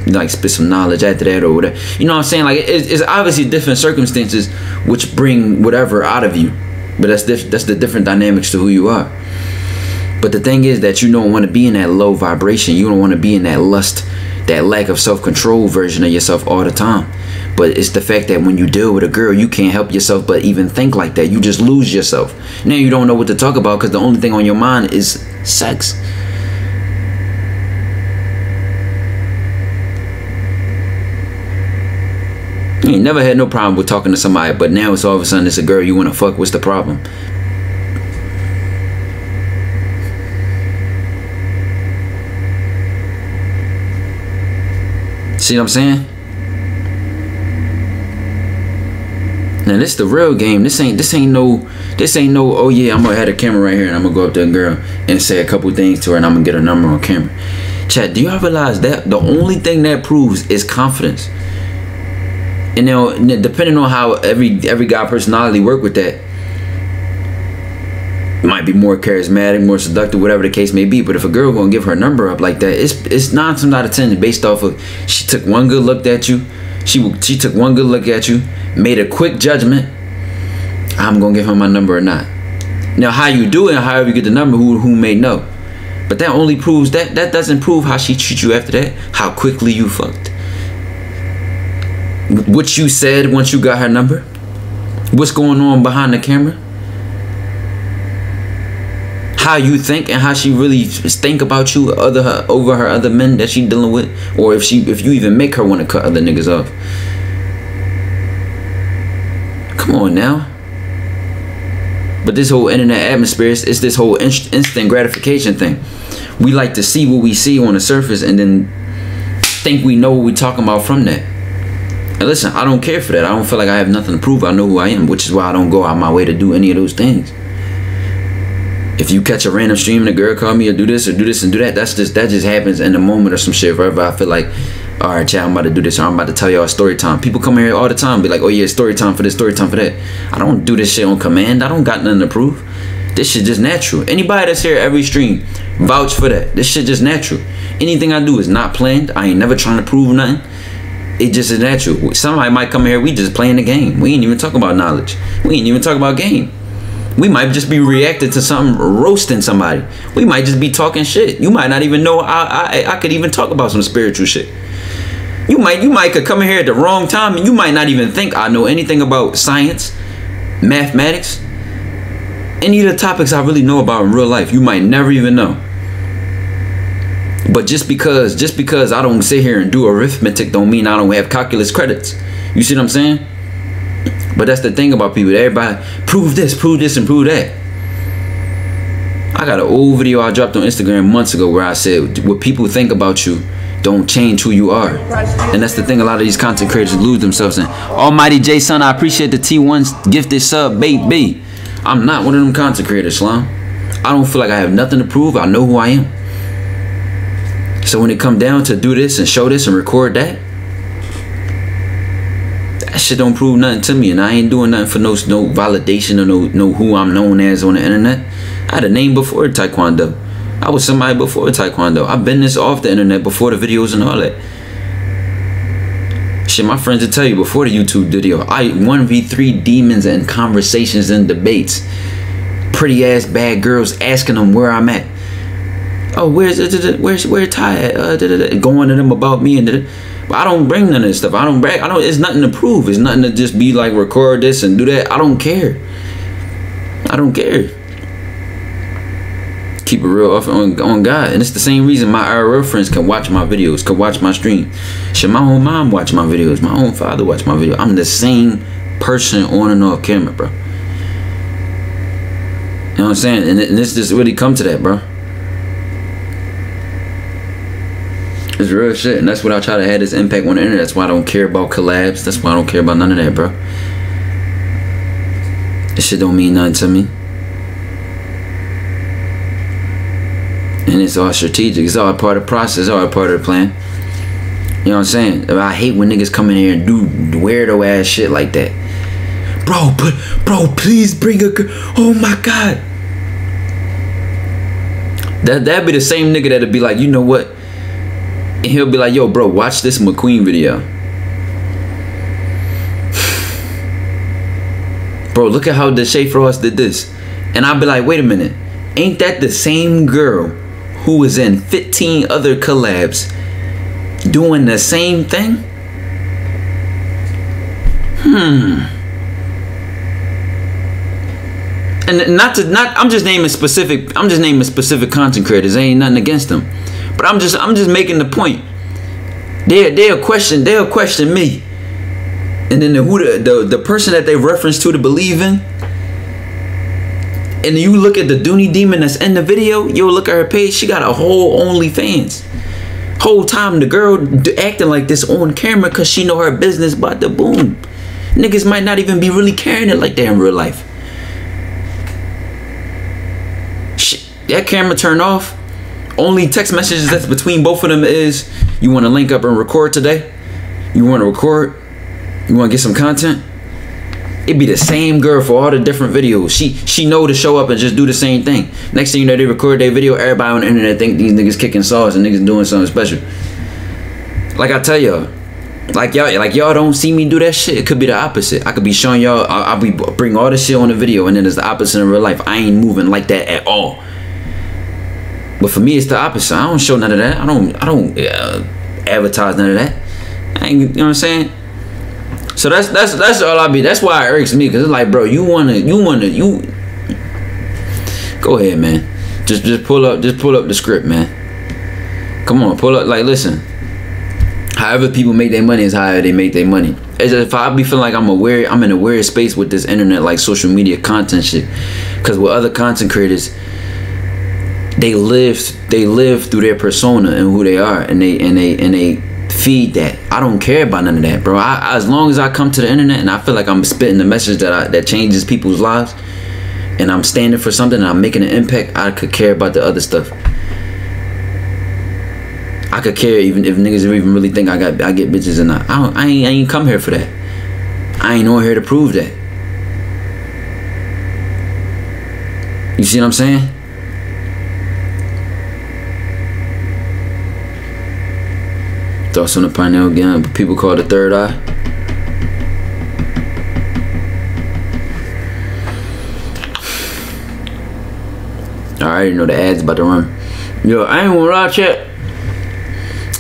like spit some knowledge after that or whatever. You know what I'm saying? Like it's obviously different circumstances which bring whatever out of you, but that's the different dynamics to who you are. But the thing is that you don't want to be in that low vibration. You don't want to be in that lust, that lack of self-control version of yourself all the time. But it's the fact that when you deal with a girl, you can't help yourself but even think like that. You just lose yourself. Now you don't know what to talk about because the only thing on your mind is sex. You ain't never had no problem with talking to somebody, but now it's all of a sudden it's a girl you want to fuck. What's the problem? See what I'm saying? Now this the real game. This ain't no oh yeah, I'm gonna have a camera right here and I'm gonna go up to a girl and say a couple things to her and I'm gonna get her number on camera. Chat, do y'all realize that the only thing that proves is confidence? And now depending on how every guy personality work with that, it might be more charismatic, more seductive, whatever the case may be. But if a girl gonna give her number up like that, it's 9 times out of 10 based off of she took one good look at you. She took one good look at you, made a quick judgment. I'm gonna give her my number or not. Now how you do it and however you get the number, who may know. But that only proves that doesn't prove how she treats you after that, how quickly you fucked. What you said once you got her number, what's going on behind the camera, how you think and how she really think about you over her other men that she dealing with, or if you even make her want to cut other niggas off. Come on now. But this whole internet atmosphere, it's this whole instant gratification thing. We like to see what we see on the surface and then think we know what we're talking about from that. And listen, I don't care for that. I don't feel like I have nothing to prove. I know who I am, which is why I don't go out my way to do any of those things. If you catch a random stream and a girl call me or do this and do that, that just happens in the moment or some shit. Wherever I feel like, all right, chat, I'm about to do this, or I'm about to tell y'all a story time. People come here all the time, be like, oh yeah, story time for this, story time for that. I don't do this shit on command. I don't got nothing to prove. This shit just natural. Anybody that's here every stream, vouch for that. This shit just natural. Anything I do is not planned. I ain't never trying to prove nothing. It just is natural. Somebody might come here, we just playing the game. We ain't even talking about knowledge. We ain't even talking about game. We might just be reacting to something, roasting somebody. We might just be talking shit. You might not even know I could even talk about some spiritual shit. You might could come in here at the wrong time and you might not even think I know anything about science, mathematics, any of the topics I really know about in real life. You might never even know. But just because I don't sit here and do arithmetic don't mean I don't have calculus credits. You see what I'm saying? But that's the thing about people. Everybody prove this, and prove that. I got an old video I dropped on Instagram months ago where I said what people think about you don't change who you are. And that's the thing a lot of these content creators lose themselves in. Almighty J Son, I appreciate the T1's gifted sub, baby. I'm not one of them content creators, Slum. I don't feel like I have nothing to prove. I know who I am. So when it come down to do this and show this and record that, that shit don't prove nothing to me, and I ain't doing nothing for no validation or no who I'm known as on the internet. I had a name before TyKwonDoe. I was somebody before TyKwonDoe. I've been this off the internet before the videos and all that. Shit, my friends will tell you before the YouTube video, I 1v3 demons and conversations and debates. Pretty ass bad girls asking them where I'm at. Oh, where's Ty at? Going to them about me and but I don't bring none of this stuff. I don't brag. It's nothing to prove. It's nothing to just be like record this and do that. I don't care. I don't care. Keep it real off on God. And it's the same reason my IRL friends can watch my videos, can watch my stream. Should my own mom watch my videos, my own father watch my video. I'm the same person on and off camera, bro. You know what I'm saying? And this just really come to that, bro. It's real shit, and that's what I try to have this impact on the internet. That's why I don't care about collabs. That's why I don't care about none of that, bro. This shit don't mean nothing to me. And it's all strategic. It's all part of the process. It's all part of the plan. You know what I'm saying? I hate when niggas come in here and do weirdo ass shit like that. Bro, please bring a girl. Oh my God. That'd be the same nigga that'd be like, you know what? And he'll be like, yo, bro, watch this McQueen video. Bro, look at how the Schaefer Ross did this. And I'll be like, wait a minute. Ain't that the same girl who was in 15 other collabs doing the same thing? And I'm just naming specific content creators. There ain't nothing against them. But I'm just making the point. They'll question me, and then the person that they reference to believe in, and you look at the Dooney Demon that's in the video. You'll look at her page. She got a whole OnlyFans. Whole time the girl acting like this on camera because she know her business about to boom. Niggas might not even be really carrying it like that in real life. Shit, that camera turned off. Only text messages that's between both of them is, you want to link up and record today? You want to record? You want to get some content? It'd be the same girl for all the different videos. She know to show up and just do the same thing. Next thing you know, they record their video. Everybody on the internet think these niggas kicking sauce and niggas doing something special. Like I tell y'all, like y'all don't see me do that shit. It could be the opposite. I could be showing y'all, I'll be bring all this shit on the video, and then it's the opposite in real life. I ain't moving like that at all. But for me, it's the opposite. I don't show none of that. I don't advertise none of that. I ain't, you know what I'm saying? So that's all I be. That's why it irks me, because it's like, bro, you go ahead, man. Just pull up the script, man. Come on, pull up. Like, listen. However people make their money is however they make their money. if I be feeling like I'm in a weird space with this internet, like social media content shit. Because with other content creators, they live through their persona and who they are, and they feed that. I don't care about none of that, bro. As long as I come to the internet and I feel like I'm spitting the message that changes people's lives, and I'm standing for something and I'm making an impact, I could care about the other stuff. I could care even if niggas even really think I get bitches or not. I ain't come here for that. I ain't on here to prove that. You see what I'm saying? Thoughts on the pineal gland, but people call it the third eye. I already know the ads about to run. Yo, I ain't gonna lie, chat.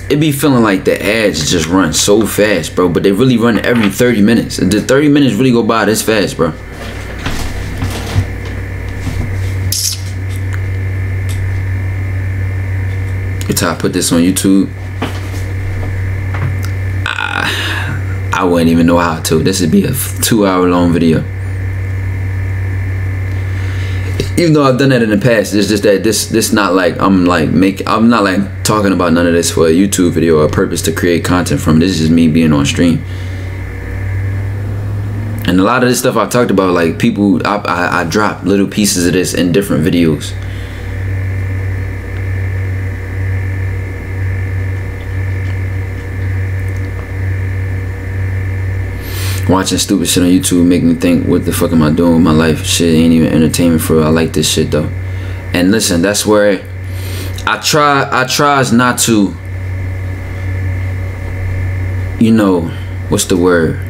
It be feeling like the ads just run so fast, bro. But they really run every 30 minutes. The 30 minutes really go by this fast, bro. Until I put this on YouTube, I wouldn't even know how to. This would be a 2-hour long video. Even though I've done that in the past, it's just that this not like I'm not like talking about none of this for a YouTube video or a purpose to create content from. This is just me being on stream. And a lot of this stuff I talked about, like people, I drop little pieces of this in different videos. Watching stupid shit on YouTube make me think, what the fuck am I doing with my life? Shit ain't even entertainment for real. I like this shit though. And listen, that's where I tries not to, you know, what's the word?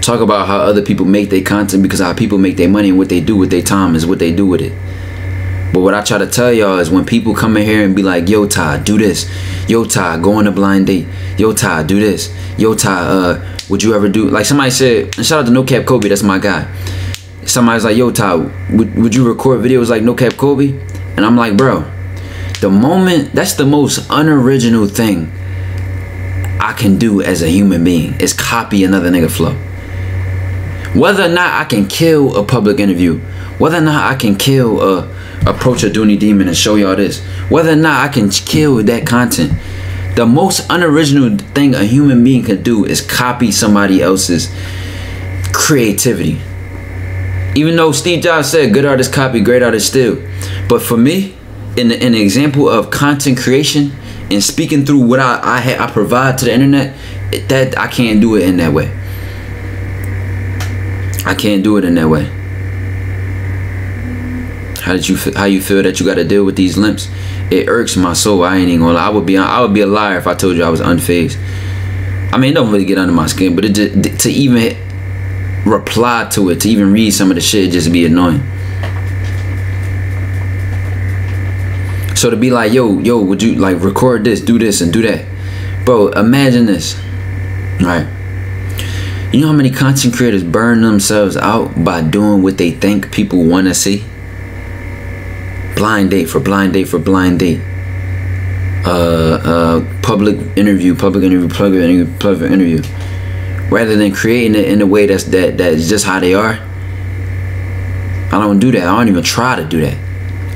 Talk about how other people make their content, because how people make their money and what they do with their time is what they do with it. But what I try to tell y'all is when people come in here and be like, yo Ty, do this. Yo Ty, go on a blind date. Yo Ty, do this. Yo Ty, would you ever do, like somebody said, and shout out to No Cap Kobe, that's my guy. Somebody's like, yo Ty, would you record videos like No Cap Kobe? And I'm like, bro, the moment, that's the most unoriginal thing I can do as a human being is copy another nigga flow. Whether or not I can kill a public interview, whether or not I can kill approach a Dooney Demon and show y'all this, whether or not I can kill that content, the most unoriginal thing a human being can do is copy somebody else's creativity. Even though Steve Jobs said good artists copy, great artists steal. But for me, in the example of content creation and speaking through what I provide to the internet, that I can't do it in that way. I can't do it in that way. How you feel that you got to deal with these limps? It irks my soul. I ain't even gonna lie. I would be a liar if I told you I was unfazed. I mean, it don't really get under my skin, but it just, to even reply to it, to even read some of the shit, just be annoying. So to be like, yo, would you like record this, do this, and do that, bro? Imagine this, right? You know how many content creators burn themselves out by doing what they think people want to see? Blind date for blind date for blind date. Public interview. Rather than creating it in a way that's just how they are. I don't do that. I don't even try to do that.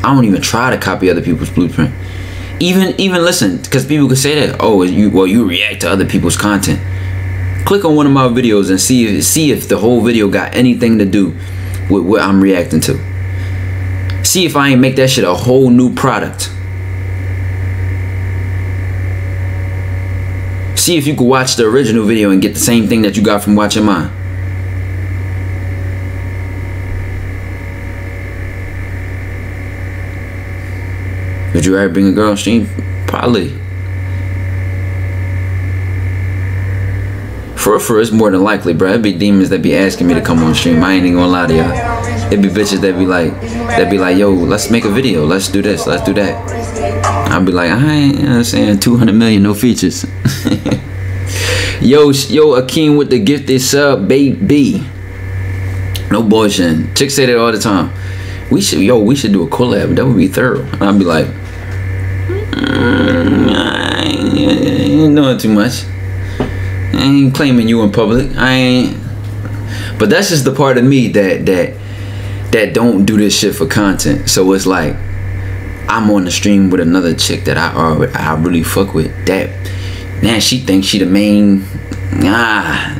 I don't even try to copy other people's blueprint. Even listen, because people could say that, oh, you react to other people's content. Click on one of my videos and see if the whole video got anything to do with what I'm reacting to. See if I ain't make that shit a whole new product. See if you could watch the original video and get the same thing that you got from watching mine. Would you ever bring a girl on stream? Probably. For it's more than likely, bro. It'd be demons that be asking me to come on stream. I ain't even gonna lie to y'all. It'd be bitches that be like, yo, let's make a video. Let's do this. Let's do that. I'd be like, I ain't, you know what I'm saying, 200 million, no features. yo, Akeem with the gifted sub, baby. No bullshit. Chicks say that all the time. We should do a collab. That would be thorough. And I'd be like, I ain't doing too much. ain't claiming you in public. I ain't. But that's just the part of me that don't do this shit for content. So it's like I'm on the stream with another chick that I really fuck with. That now she thinks she the main. Nah.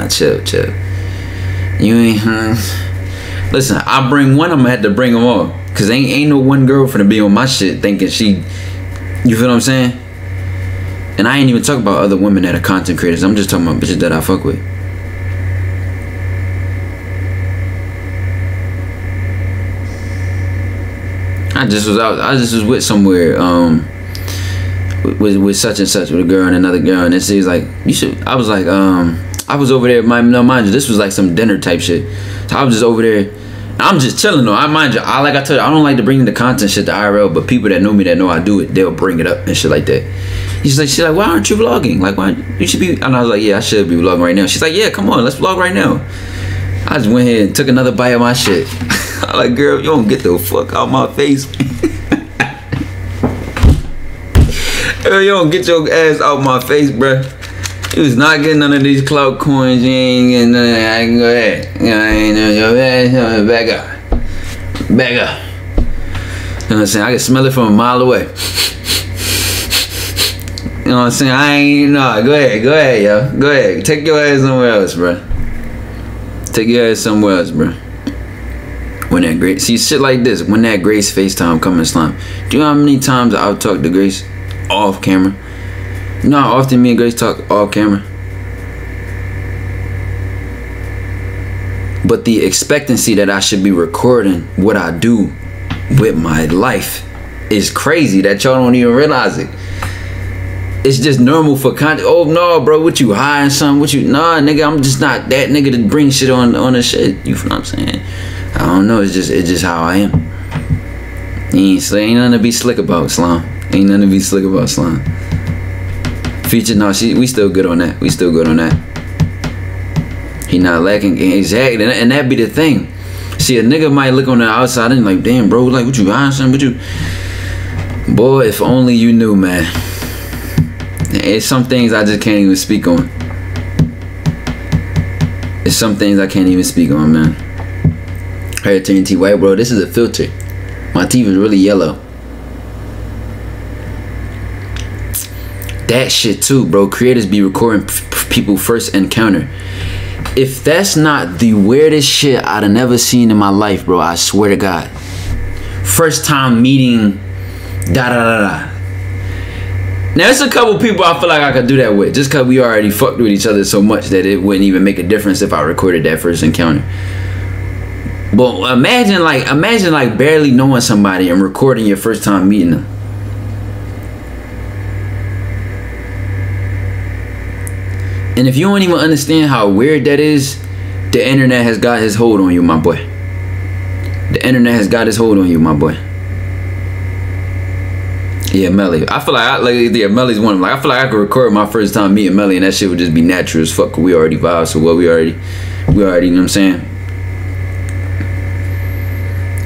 Chill. You ain't. Listen, I bring one, I'm gonna have to bring them all. Cause ain't no one girl finna be on my shit thinking she. You feel what I'm saying? And I ain't even talking about other women that are content creators. I'm just talking about bitches that I fuck with. I just was with somewhere with such and such with a girl and another girl, and then she's like, you should. I was like, I was over there. Mind you, this was like some dinner type shit. So I was just over there. I'm just chilling though. I mind you, like I told you, I don't like to bring the content shit to IRL, but people that know me that know I do it, they'll bring it up and shit like that. She's like, why aren't you vlogging? Like, why you should be? And I was like, yeah, I should be vlogging right now. She's like, yeah, come on, let's vlog right now. I just went ahead and took another bite of my shit. I'm like, girl, you don't get the fuck out my face. Girl, you don't get your ass out my face, bruh. You was not getting none of these clout coins. You ain't getting none of that. I can go ahead. You know, I ain't know your ass. Back up. Back up. You know what I'm saying? I can smell it from a mile away. You know what I'm saying? I ain't know. Go ahead, yo. Go ahead. Take your ass somewhere else, bruh. Take your ass somewhere else, bruh. When that Grace, see shit like this. When that Grace FaceTime coming slime. Do you know how many times I've talked to Grace off camera? You know how often me and Grace talk off camera? But the expectancy that I should be recording what I do with my life is crazy that y'all don't even realize it. It's just normal for content. Oh no, bro, what you hiding something? What you? Nah, nigga, I'm just not that nigga to bring shit on the shit. You feel what I'm saying? I don't know. It's just how I am. Ain't nothing to be slick about, Slime. Ain't nothing to be slick about, Slime. Feature, no, we still good on that. We still good on that. He not lacking, exactly, and that be the thing. See, a nigga might look on the outside and like, damn, bro, like, what you hiding something? What you? Boy, if only you knew, man. It's some things I just can't even speak on. It's some things I can't even speak on, man. Hey, TNT White, bro, this is a filter. My teeth is really yellow. That shit too, bro. Creators be recording people first encounter. If that's not the weirdest shit I'd have never seen in my life, bro, I swear to God. First time meeting, da-da-da-da. Now, there's a couple people I feel like I could do that with, just because we already fucked with each other so much that it wouldn't even make a difference if I recorded that first encounter. But imagine like barely knowing somebody and recording your first time meeting them. And if you don't even understand how weird that is, the internet has got his hold on you, my boy. The internet has got his hold on you, my boy. Yeah, Melly. I feel like Melly's one of them. Like, I feel like I could record my first time meeting Melly and that shit would just be natural as fuck. We already vibe, so what we already, you know what I'm saying?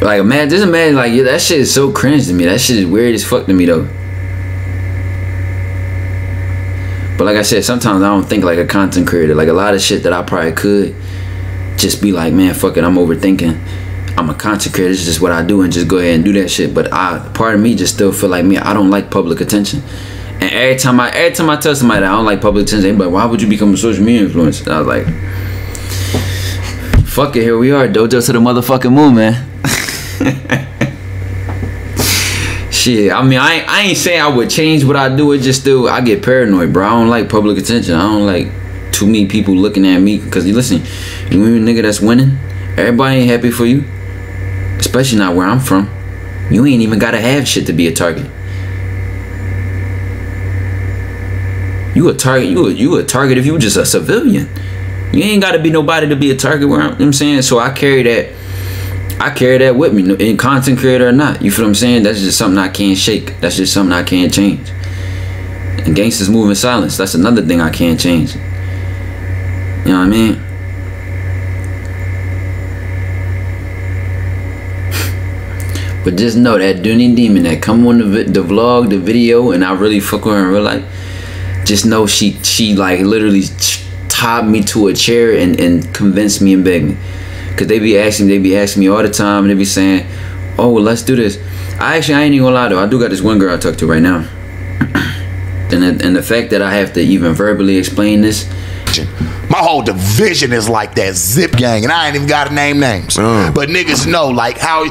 Like, just imagine, like, yeah, that shit is so cringe to me. That shit is weird as fuck to me, though. But like I said, sometimes I don't think like a content creator. Like, a lot of shit that I probably could just be like, man, fuck it, I'm overthinking. I'm a content creator, this is just what I do, and just go ahead and do that shit. But part of me just still feel like, me, I don't like public attention. And every time I tell somebody that I don't like public attention, they be like, why would you become a social media influencer? And I was like, fuck it, here we are, dojo to the motherfucking moon, man. Shit, I mean, I ain't saying I would change what I do. It just still, I get paranoid, bro. I don't like public attention. I don't like too many people looking at me. Because you listen, you a nigga that's winning, everybody ain't happy for you. Especially not where I'm from. You ain't even gotta have shit to be a target. You a target. You a target if you just a civilian. You ain't gotta be nobody to be a target. Where you know what I'm saying? So I carry that. I carry that with me, in content creator or not. You feel what I'm saying? That's just something I can't shake. That's just something I can't change. And gangsters move in silence. That's another thing I can't change. You know what I mean? But just know that Dooney Demon that come on the vlog, the video, and I really fuck with her in real life, just know she like literally tied me to a chair and convinced me and begged me. Cause they be asking me all the time, and they be saying, "Oh, let's do this." I ain't even gonna lie though. I do got this one girl I talk to right now, and the fact that I have to even verbally explain this.
My whole division is like that Zip gang, and I ain't even gotta name names, but niggas know like how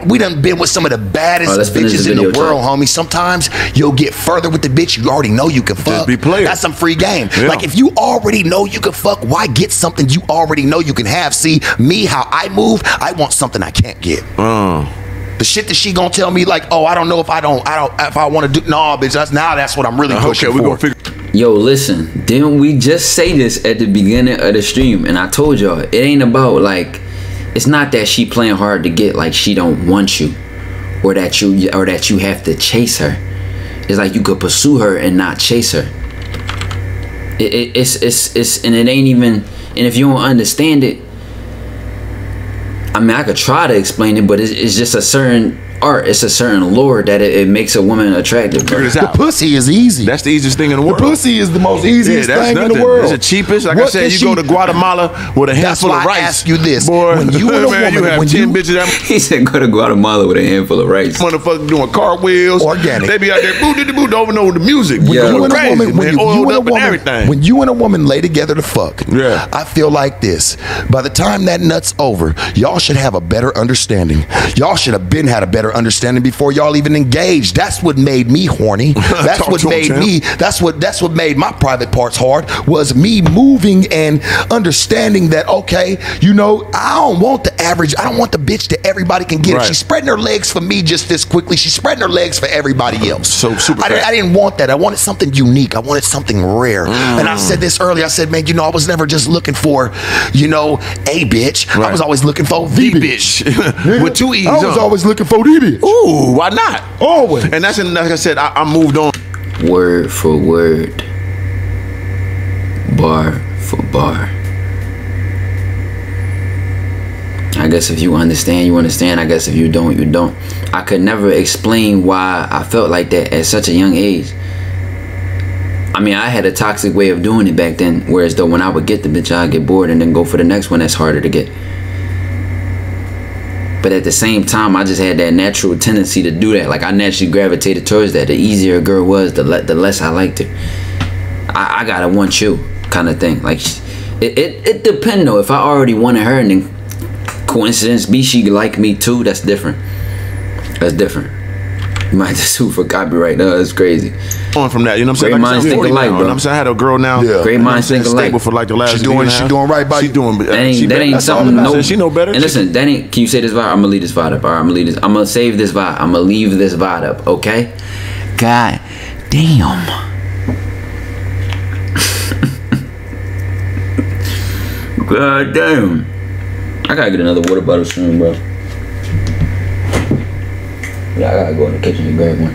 we done been with some of the baddest bitches in the world, homie. Sometimes you'll get further with the bitch you already know you can fuck.
Just be playing.
That's some free game. Yeah. Like if you already know you can fuck, why get something you already know you can have? See me, how I move, I want something I can't get. The shit that she gonna tell me like, oh, I don't know if I want to do. No, bitch, that's what I'm really pushing for.
Gonna figure.
Yo, listen, didn't we just say this at the beginning of the stream? And I told y'all, it ain't about like, it's not that she playing hard to get, like she don't want you, or that you have to chase her. It's like you could pursue her and not chase her. It's and it ain't even, and if you don't understand it, I mean, I could try to explain it, but it's just a certain art. It's a certain lore that it makes a woman attractive.
The pussy is easy.
That's the easiest thing in the world.
The pussy is the most easiest thing in the world.
It's the cheapest. Like I said, you go to Guatemala with a handful of rice.
I ask you this.
Boy, when you and a woman, you have 10 bitches.
He said go to Guatemala with a handful of rice.
Motherfuckers doing cartwheels.
Organic.
They be out there, boo, don't know the music.
When you and a woman lay together to fuck, I feel like this. By the time that nut's over, y'all should have a better understanding. Y'all should have had a better understanding before y'all even engaged. That's what made me horny. That's what made me. That's what made my private parts hard. Was me moving and understanding that, okay, you know, I don't want the average. I don't want the bitch that everybody can get. Right. She's spreading her legs for me just this quickly. She's spreading her legs for everybody else.
So super.
I didn't want that. I wanted something unique. I wanted something rare. And I said this earlier. I said, man, you know, I was never just looking for, you know, a bitch. Right. I was always looking for the bitch.
With 2 E's.
I was always looking for the bitch.
Ooh, why not?
Always.
And that's, like I said, I moved on.
Word for word. Bar for bar. I guess if you understand, you understand. I guess if you don't, you don't. I could never explain why I felt like that at such a young age. I mean, I had a toxic way of doing it back then, whereas though when I would get the bitch, I'd get bored and then go for the next one that's harder to get. But at the same time, I just had that natural tendency to do that. Like I naturally gravitated towards that. The easier a girl was, the less I liked her. I gotta want you kind of thing. Like it depends though. If I already wanted her and then coincidence be she like me too, that's different. That's different. You might just sue for copyright. No, that's crazy.
On from that, you know what I'm saying?
Great minds think alike, bro.
You know what I'm saying? I had a girl now.
Yeah.
Great minds think alike.
Stable for like the last.
She doing right by you.
That ain't something. No,
she know better.
And listen, that ain't. Can you say this vibe? I'm gonna leave this vibe up. All right, I'm gonna leave this. I'm gonna save this vibe. I'm gonna leave this vibe up. Okay. God damn. God damn. I gotta get another water bottle soon, bro. Yeah, I gotta go in the kitchen and grab one.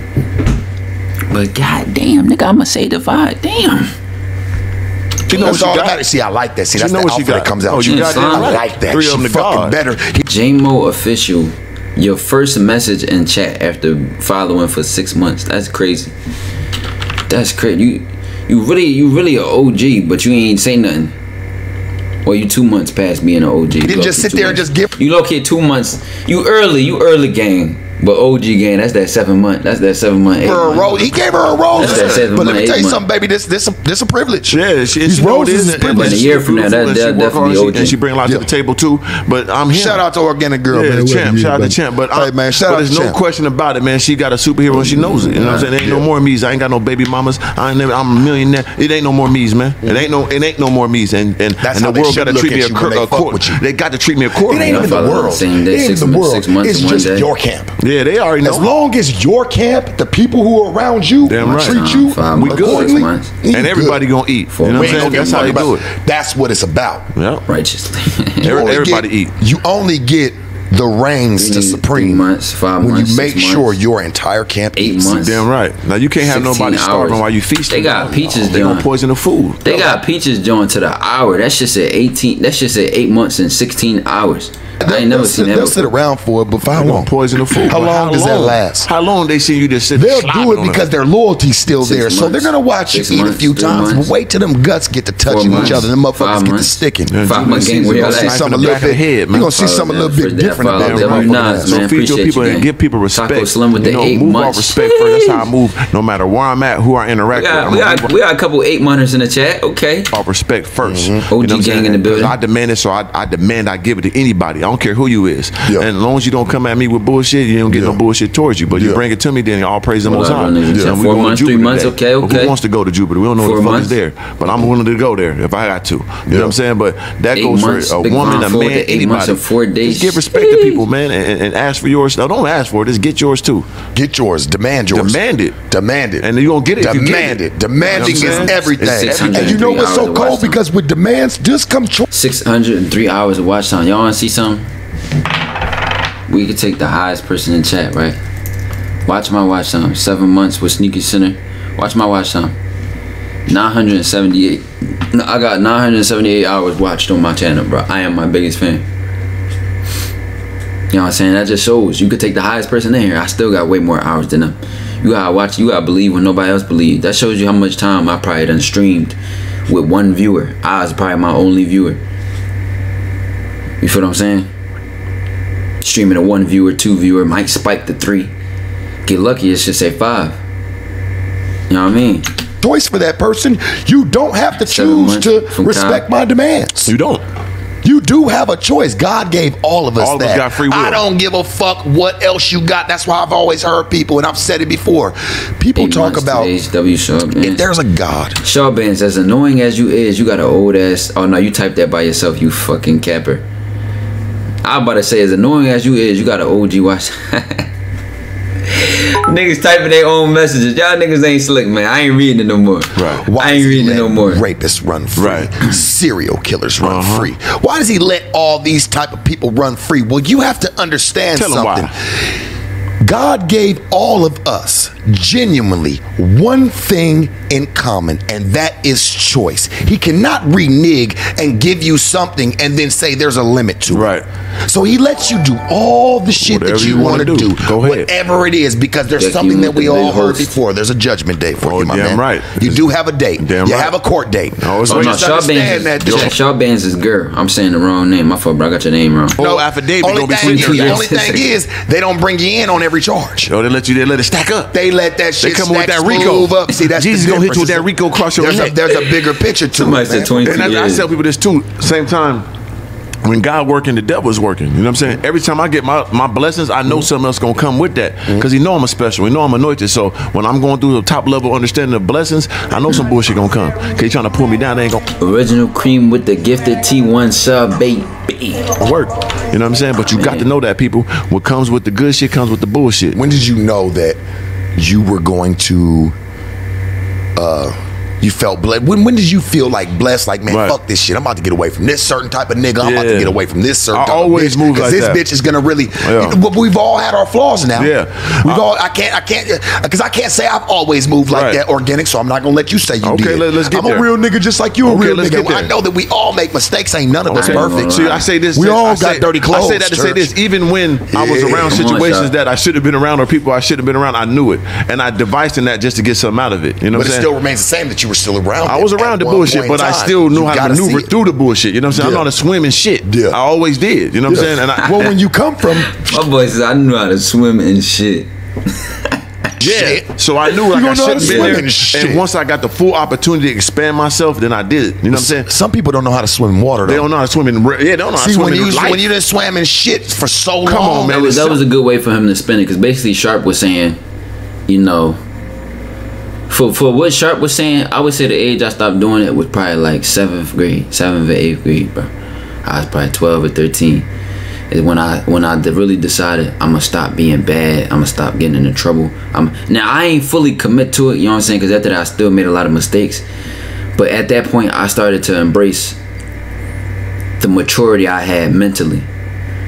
But goddamn, nigga, I'ma say the vibe. Damn.
You know what you got? See, I like that. See, that's the outfit that comes out.
You got
I like that.
Three of them
fucking better.
J-Mo official, your first message in chat after following for 6 months. That's crazy. That's crazy. You really an OG, but you ain't say nothing. Well, you 2 months past being an OG.
You didn't just sit there and just give.
You low-key 2 months. You early gang. But OG gang, that's that 7 month. That's that 7 month.
For a rose, he gave her a rose.
That's that 7
but
month,
let me tell you
8
something, baby. This a privilege.
Yeah, these
roses is privilege.
And a year from now, that'll definitely be OG.
And she bring a lot to the table too. But I'm here.
Shout out to Organic Girl,
man.
Champ.
Shout out to Champ. But
hey, man, shout out to
there's no question about it, man. She got a superhero and she knows it. You know what I'm saying? There ain't no more me's. I ain't got no baby mamas. I'm a millionaire. It ain't no more me's, man. It ain't no more me's. And the world got to treat me accordingly. They got to treat me accordingly.
It ain't even the world. It ain't even the world. It's just your camp.
Yeah, they already know.
As long as your camp, the people who are around you treat you
we good, and everybody gonna eat. You know what I'm saying? That's how you do it.
That's what it's about.
Righteously.
Everybody eat.
You only get the reigns to supreme.
3 months, 5
when
months,
you make sure your entire camp
8
eats.
months.
Damn right. Now you can't have nobody starving while you feasting.
They got peaches.
They gonna poison the food.
They got peaches doing to the hour. That shit said 18. That shit said 8 months and 16 hours. I ain't never seen that.
They'll sit around for it, but for how long?
Poison the food.
How long does that last?
How long they see you just sit?
They'll do it because their loyalty's still there. So they're gonna watch you eat a few times. But wait till them guts get to touching each other. Them motherfuckers get to sticking.
5 months game. We're gonna see
something a little bit. You're gonna see something a little bit different.
So feed your people and give people respect.
Taco Slim with the 8
move
months.
off respect first. That's how I move. No matter where I'm at, who I interact with.
We got a couple 8-monters in the chat. Okay.
Off respect first.
OG gang in the building.
I demand it, so I demand I give it to anybody. I don't care who you is. And as long as you don't come at me with bullshit, you don't get no bullshit towards you. But you bring it to me, then all praise the Most High.
4 months, 3 months, okay.
Who wants to go to Jupiter? We don't know what the fuck is there. But I'm willing to go there if I got to. You know what I'm saying? But that goes for a woman, a man, anybody.
8 months and 4 days.
Just give respect to people, man, and ask for yours. No, don't ask for it. Just get yours too.
Get yours. Demand yours.
Demand it.
Demand it.
And you're going to get it.
Demand it. Demanding is everything. And you know what's so cold? Because with demands, just come
603 hours of watch time. Y'all want to see something? We could take the highest person in chat, right? Watch my watch time. 7 months with Sneaker Center. Watch my watch time. 978. No, I got 978 hours watched on my channel, bro. I am my biggest fan. You know what I'm saying? That just shows. You could take the highest person in here. I still got way more hours than them. You gotta watch. You gotta believe when nobody else believes. That shows you how much time I probably done streamed with one viewer. I was probably my only viewer. You feel what I'm saying? Streaming a 1 viewer, 2 viewer, might spike to 3. Get lucky, it should say 5. You know what I mean?
Choice for that person. You don't have to choose to respect my demands.
You don't.
You do have a choice. God gave all of us that.
All of us got free will.
I don't give a fuck what else you got. That's why I've always heard people, and I've said it before. People talk about if there's a God.
Shaw Bands, as annoying as you is, you got an old ass. Oh no, you typed that by yourself, you fucking capper. I was about to say, as annoying as you is, you got an OG watch. Niggas typing their own messages. Y'all niggas ain't slick, man. I ain't reading it no more.
Right.
Why
I ain't reading it no more.
Rapists run free.
Right.
Serial killers run free. Why does he let all these type of people run free? Well, you have to understand something. God gave all of us genuinely one thing in common, and that is choice. He cannot renege and give you something and then say there's a limit to it. So he lets you do all the shit that you want to do.
Go ahead.
Whatever it is, because there's something that we all heard before. There's a judgment day for you, my man.
Right.
You do have a date. You have a court date.
No, Shaw Bands is girl. I'm saying the wrong name. My fault, bro. I got your name wrong.
No, affidavit. The only thing is, they don't bring you in on every charge.
Oh, they let it stack up.
They let that shit
come with that Rico
up. See, that's
Jesus gonna hit you with that Rico across your neck.
There's a bigger picture to
Somebody said 22
and I tell people this too. Same time, when God working, the devil's working. You know what I'm saying? Every time I get my blessings, I know something else gonna come with that. Because he know I'm a special. He know I'm anointed. So when I'm going through the top level understanding of blessings, I know some bullshit gonna come. Cause he trying to pull me down, they ain't gonna.
Original cream with the gifted T1 sub, baby.
Work. You know what I'm saying? But you got to know that, people. What comes with the good shit comes with the bullshit.
When did you know that you were going to you felt blessed? When did you feel like blessed? Like, man, fuck this shit. I'm about to get away from this certain type of nigga. I'm about to get away from this certain type of bitch.
Move like
this bitch is gonna really. We've all had our flaws now. We've all. I can't because I can't say I've always moved like that, Organik. So I'm not gonna let you say you did.
Let's get
I'm a real nigga just like you a real nigga. I know that we all make mistakes. Ain't none of us perfect.
See, I say this.
We all got dirty clothes.
I say that to say this. Even when I was around situations that I should have been around or people I should have been around, I knew it, and I devised in that just to get something out of it. You know what I'm saying?
But it still remains the same that you were still around.
I was around the bullshit, but I still knew how to maneuver through the bullshit. You know what I'm saying? I know how to swim in shit. I always did. You know what I'm saying? And
well, when you come from,
my boy says I knew how to swim in shit.
So I knew like I shouldn't be there. And once I got the full opportunity to expand myself, then I did it. You know what I'm saying?
Some people don't know how to swim in water.
They don't know how to swim in. They don't know how to swim in life.
When you done swam in shit for so long,
come on, man. That was a good way for him to spin it, because basically Sharp was saying, you know. For what Sharp was saying, I would say the age I stopped doing it was probably like 7th or 8th grade, bro. I was probably 12 or 13. Is when I really decided I'm gonna stop being bad. I'm gonna stop getting into trouble. Now I ain't fully commit to it, you know what I'm saying? Because after that I still made a lot of mistakes. But at that point I started to embrace the maturity I had mentally.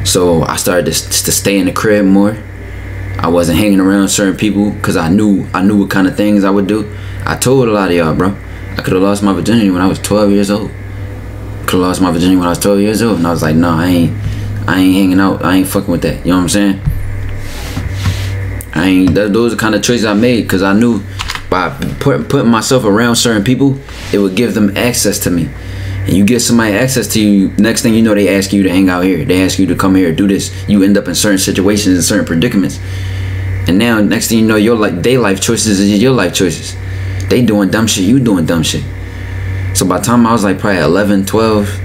So I started to stay in the crib more. I wasn't hanging around certain people because I knew what kind of things I would do. I told a lot of y'all, bro, I could have lost my virginity when I was 12 years old. Could have lost my virginity when I was 12 years old, and I was like, no, I ain't hanging out. I ain't fucking with that. You know what I'm saying? Those are the kind of choices I made because I knew by putting myself around certain people, it would give them access to me. And you get somebody access to you, next thing you know, they ask you to hang out here. They ask you to come here, do this. You end up in certain situations and certain predicaments. And now, next thing you know, their life choices is your life choices. They doing dumb shit, you doing dumb shit. So by the time I was like probably 11, 12,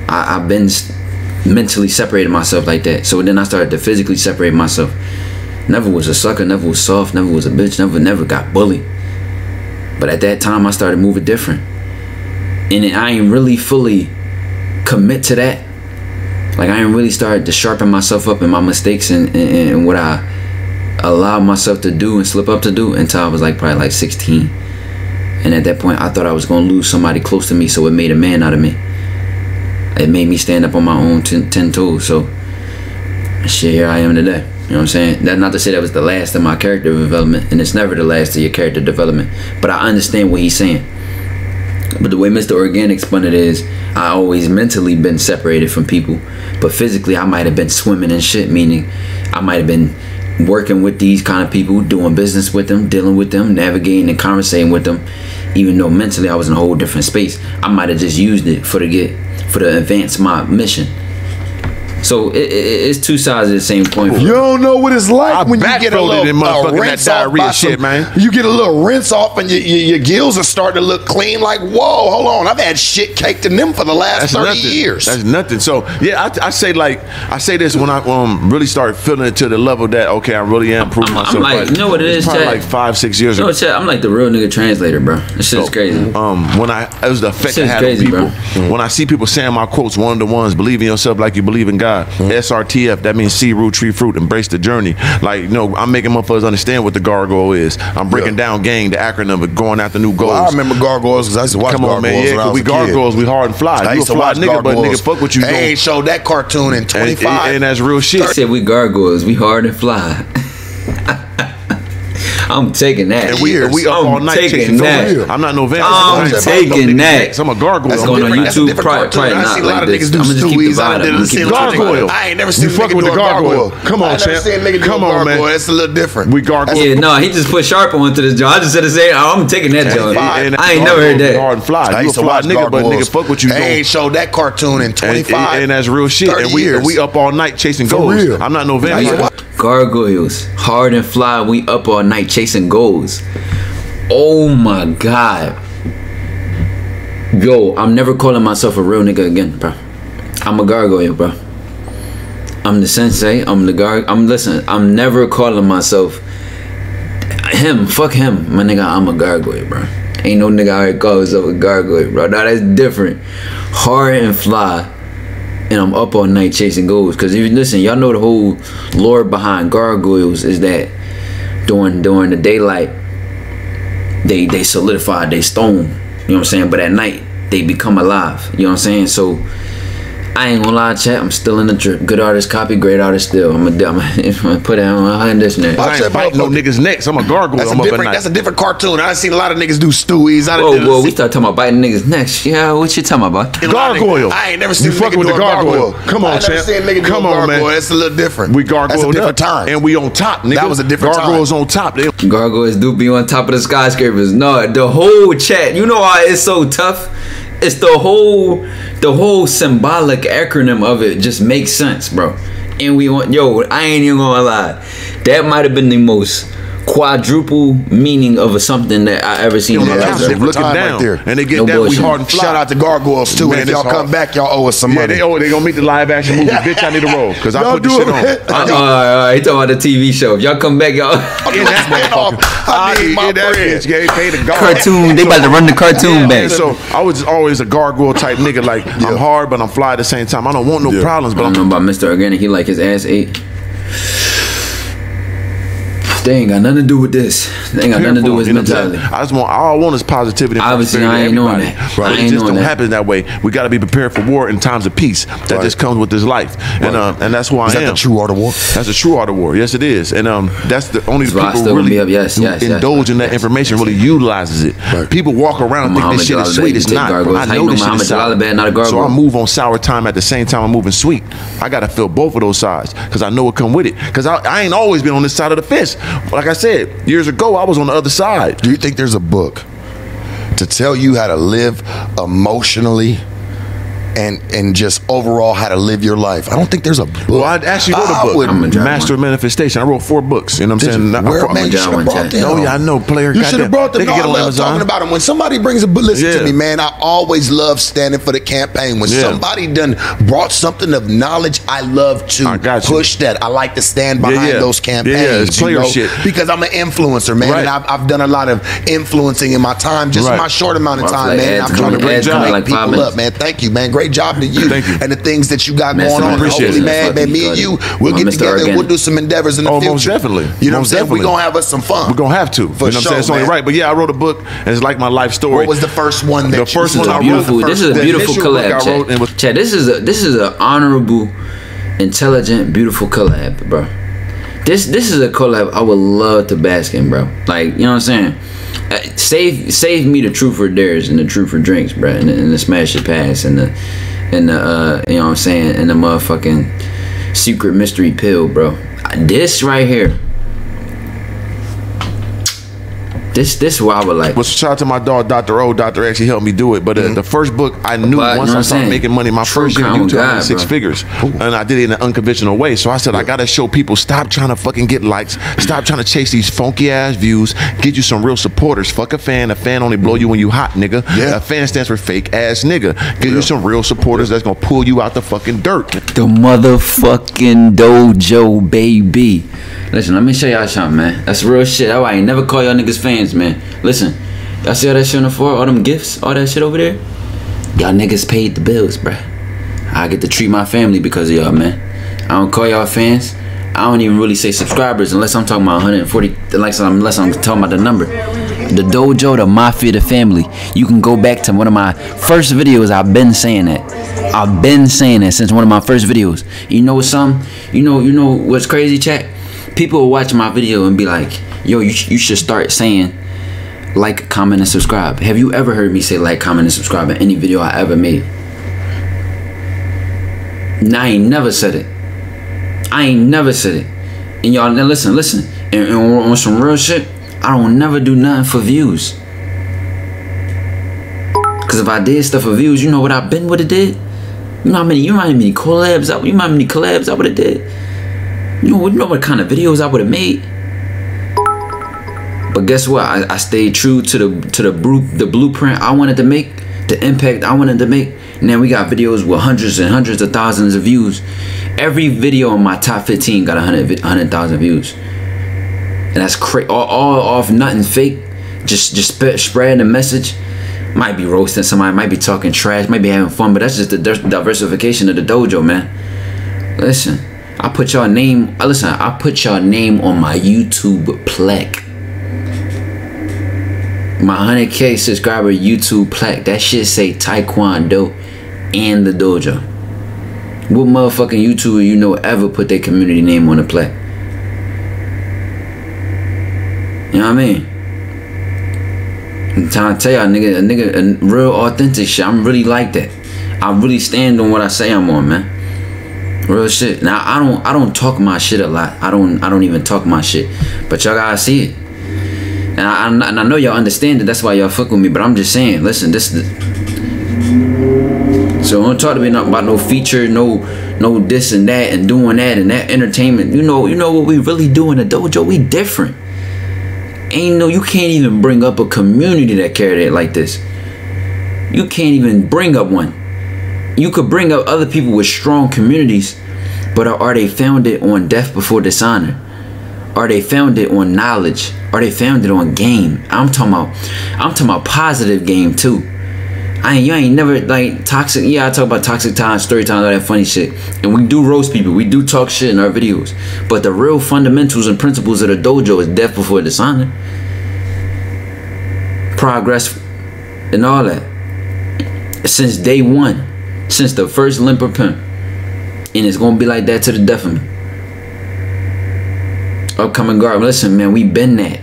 I've been mentally separated myself like that. So then I started to physically separate myself. Never was a sucker, never was soft, never was a bitch, never got bullied. But at that time, I started moving different. And I ain't really fully commit to that. Like, I ain't really started to sharpen myself up in my mistakes and what I allowed myself to do and slip up to do until I was like probably like 16. And at that point, I thought I was going to lose somebody close to me, so it made a man out of me. It made me stand up on my own 10 toes. So, shit, here I am today. You know what I'm saying? That's not to say that was the last of my character development, and it's never the last of your character development. But I understand what he's saying. But the way MrOrganik spun it is, I always mentally been separated from people, but physically I might have been swimming in shit, meaning I might have been working with these kind of people, doing business with them, dealing with them, navigating and conversating with them, even though mentally I was in a whole different space. I might have just used it to advance my mission. So it's two sides of the same coin.
You don't know what it's like when you get a little rinse off by
shit, man.
You get a little rinse off and your gills are starting to look clean. Like, whoa, hold on, I've had shit caked in them for the last 30 years.
That's nothing. So yeah, I say this when I really start feeling it to the level that okay, I really am proving myself.
I'm like, you know what it is,
probably
Chad?
like 5-6 years ago.
No, Chad, I'm like the real nigga translator, bro. This shit's crazy.
It was the effect I had on people. When I see people saying my quotes, one of the ones, believe in yourself like you believe in God. SRTF, that means see root tree fruit, embrace the journey. Like, you know, I'm making motherfuckers understand what the gargoyle is. I'm breaking down gang, the acronym of going after new goals.
Well, I remember gargoyles because I used to watch gargoyles. Come on, man, yeah, because
we gargoyles, we hard and fly.
I used to watch
nigga, but nigga, fuck what you doing.
They ain't showed that cartoon in 25.
And that's real shit.
I said we gargoyles, we hard and fly. I'm taking that.
And we up all night chasing that. I'm not no vampire.
I'm taking that.
I'm a gargoyle.
That's going on YouTube. Probably
I see a lot of
this.
niggas do stewies. I ain't never seen a nigga do a gargoyle.
Come on, champ. Come on, man.
It's a little different.
We gargoyle.
Yeah, no, he just put sharp onto this joint. I just said to say, I'm taking that joint. I ain't never heard that.
Hard and fly.
I used to watch
nigga, but nigga, fuck what you doing.
They ain't showed that cartoon in 25.
And that's real shit. And we up all night chasing goals. I'm not no vampire.
Gargoyles, hard and fly, we up all night chasing goals. Oh my God. Yo, I'm never calling myself a real nigga again, bro. I'm a gargoyle, bro. I'm the sensei, listen, I'm never calling myself him, fuck him, my nigga, I'm a gargoyle, bro. Ain't no nigga out here call himself a gargoyle, bro. Now that's different. Hard and fly. And I'm up all night chasing goals. Because if you listen, y'all know the whole lore behind gargoyles is that during the daylight, they solidify, they stone. You know what I'm saying? But at night, they become alive. You know what I'm saying? So I ain't gonna lie, chat. I'm still in the drip. Good artist copy, great artist still. I'm gonna put it on this neck.
I ain't fighting no niggas' necks. I'm a gargoyle.
That's a different cartoon. I seen a lot of niggas do stewies.
Whoa, we start talking about biting niggas' necks. Yeah, what you talking about?
Gargoyle.
I ain't never seen a
nigga
do a gargoyle.
Come on, champ. Come on, man.
It's a little different.
We gargoyle.
That's a different time.
And we on top, nigga.
That was a different time.
Gargoyles on top.
Gargoyles do be on top of the skyscrapers. No, the whole chat. You know why it's so tough? It's the whole symbolic acronym of it just makes sense, bro. And I ain't even gonna lie. That might have been the most quadruple meaning of something that I ever seen in my life.
Looking down, right there. And they get that we hard and fly.
Shout out to gargoyles too. Man, if y'all come back, y'all owe us some money.
They gonna meet the live action movie. Bitch, I need a role because I put the shit on.
He talking about the TV show. If y'all come back, y'all.
I need my bread.
Cartoon. They about to run the cartoon back.
So I was just always a gargoyle type nigga. Like I'm hard, but I'm fly at the same time. I don't want no problems. But
I don't know about MrOrganik. He like his ass ate. They ain't got nothing to do with this. They ain't got nothing to do with his mentality.
All I want is positivity.
Obviously, I ain't knowing that.
Right. It just don't happen that way. We got to be prepared for war in times of peace. That just comes with this life, and that's who I am.
Is that the true art of war?
That's the true art of war. Yes, it is, and that's the only people really indulge in that information, really utilizes it. Right. People walk around and think this shit is sweet. It's not. I know this shit is sour. So I move on sour time at the same time I'm moving sweet. I got to feel both of those sides because I know what come with it. Because I ain't always been on this side of the fence. Like I said, years ago, I was on the other side.
Do you think there's a book to tell you how to live emotionally and just overall how to live your life? I don't think there's a book.
Well, I actually wrote a book, Master of Manifestation. I wrote 4 books. You know what I'm saying?
Man, you should have brought them.
Oh, yeah, I know. Player,
you should have brought them. No, I love talking about them. When somebody brings a book, listen to me, man. I always love standing for the campaign. When somebody done brought something of knowledge, I love to push that. I like to stand behind those campaigns.
It's player shit.
Because I'm an influencer, man. And I've done a lot of influencing in my time, just in my short amount of time, man. I'm trying to bring people up, man. Thank you, man. Great job to you.
Thank you.
And the things that you got going on. Hopefully, man, me and you, we'll get together and we'll do some endeavors in the future.
Most definitely.
You know what I'm saying? We're going to have us some fun.
We're going to have to.
For
you know what I'm saying? It's only right. But yeah, I wrote a book and it's like my life story.
What was the first one that
the first one I wrote?
This is a beautiful collab, Chad. This is an honorable, intelligent, beautiful collab, bro. This is a collab I would love to bask in, bro. Like, you know what I'm saying? Save me the truth for dares and the truth for drinks, bro, and the smash it pass and the you know what I'm saying, and the motherfucking secret mystery pill, bro. This right here, this is what I would like.
Well, shout out to my dog, Dr. O. Dr. X, he helped me do it. But the first book, I knew once I started making money, my first year on YouTube, I made 6 figures. And I did it in an unconventional way. So I said, I got to show people, stop trying to fucking get likes. Stop trying to chase these funky ass views. Get you some real supporters. Fuck a fan. A fan only blow you when you hot, nigga. A fan stands for fake ass nigga. Get you some real supporters that's going to pull you out the fucking dirt.
The motherfucking dojo, baby. Listen, let me show y'all something, man. That's real shit. That's why I ain't never call y'all niggas fans, man. Listen, y'all see all that shit on the floor? All them gifts? All that shit over there? Y'all niggas paid the bills, bruh. I get to treat my family because of y'all, man. I don't call y'all fans. I don't even really say subscribers unless I'm talking about 140, unless I'm talking about the number. The dojo, the mafia, the family. You can go back to one of my first videos. I've been saying that. I've been saying that since one of my first videos. You know something? You know what's crazy, chat? People will watch my video and be like, yo, you should start saying like, comment, and subscribe. Have you ever heard me say like, comment, and subscribe in any video I ever made? Nah, I ain't never said it. I ain't never said it. And y'all, now listen. And on some real shit, I don't never do nothing for views. Cause if I did stuff for views, you know what I would have did? You know how many collabs I would have did? You know what kind of videos I would have made? But guess what? I stayed true to the blueprint I wanted to make, the impact I wanted to make. Now we got videos with hundreds and hundreds of thousands of views. Every video in my top 15 got 100,000 views. And that's crazy. All off nothing fake. Just spreading the message. Might be roasting somebody, might be talking trash, might be having fun, but that's just the diversification of the dojo, man. Listen. I put y'all name on my YouTube plaque. My 100K subscriber YouTube plaque. That shit say TyKwonDoe and the dojo. What motherfucking YouTuber you know ever put their community name on the plaque? You know what I mean? I'm trying to tell y'all, nigga, a real authentic shit. I'm really like that. I really stand on what I say I'm on, man. Real shit. Now I don't talk my shit a lot. I don't even talk my shit. But y'all gotta see it. And I know y'all understand it. That's why y'all fuck with me. But I'm just saying, listen, this is so don't talk to me about no feature, no this and that and doing that and that entertainment. You know what we really do in the dojo? We different. You can't even bring up a community that carried it like this. You can't even bring up one. You could bring up other people with strong communities, but are they founded on death before dishonor? Are they founded on knowledge? Are they founded on game? I'm talking about positive game too. You ain't never like toxic. Yeah, I talk about toxic times, story times, all that funny shit, and we do roast people. We do talk shit in our videos, but the real fundamentals and principles of the dojo is death before dishonor, progress, and all that. Since day one, since the first limper pimp, and it's gonna be like that to the death of me. Upcoming guard, listen, man, we been that,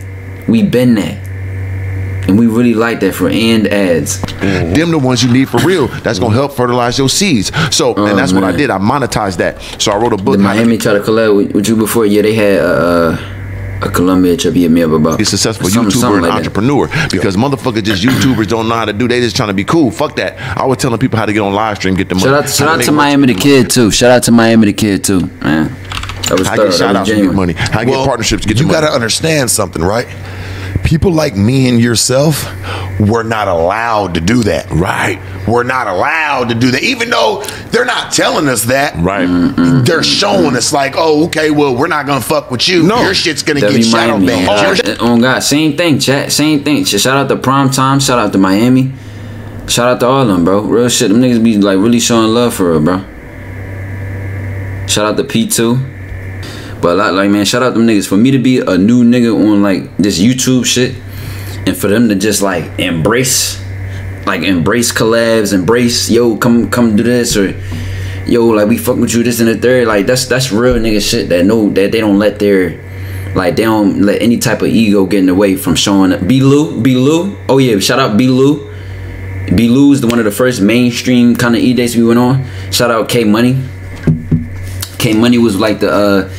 and we really like that for and ads.
Them the ones you need for real. That's gonna help fertilize your seeds. So, and that's what I did. I monetized that. So I wrote a book.
Did Miami try to collab with you before? Yeah, they had a Columbia trip hit me up about.
A successful YouTuber and like entrepreneur, because motherfuckers just YouTubers don't know how to do. They just trying to be cool. Fuck that. I was telling people how to get on live stream, get the money.
Shout out to Miami the Kid too. Shout out to Miami the Kid too, man. That was
I get shout outs to get money. I get partnerships to get
you
money.
You gotta understand something, right? People like me and yourself, we're not allowed to do that.
Right.
We're not allowed to do that. Even though they're not telling us that.
Right.
They're showing us like, oh, okay, well, we're not going to fuck with you.
No.
Your shit's going to get shadow banned.
Oh, God. Same thing, chat. Same thing. Shout out to Prime Time. Shout out to Miami. Shout out to all of them, bro. Real shit. Them niggas be like really showing love for real, bro. Shout out to P2. But like, man, shout out them niggas. For me to be a new nigga on like this YouTube shit, and for them to just like embrace collabs, embrace, yo, come do this, or yo, like we fuck with you, this and the third. Like that's real nigga shit that know that they don't let their, like they don't let any type of ego get in the way from showing up. B-Lou. Oh yeah, shout out B-Lou. B-Lou is one of the first mainstream kind of E-dates we went on. Shout out K-Money. K-Money was like the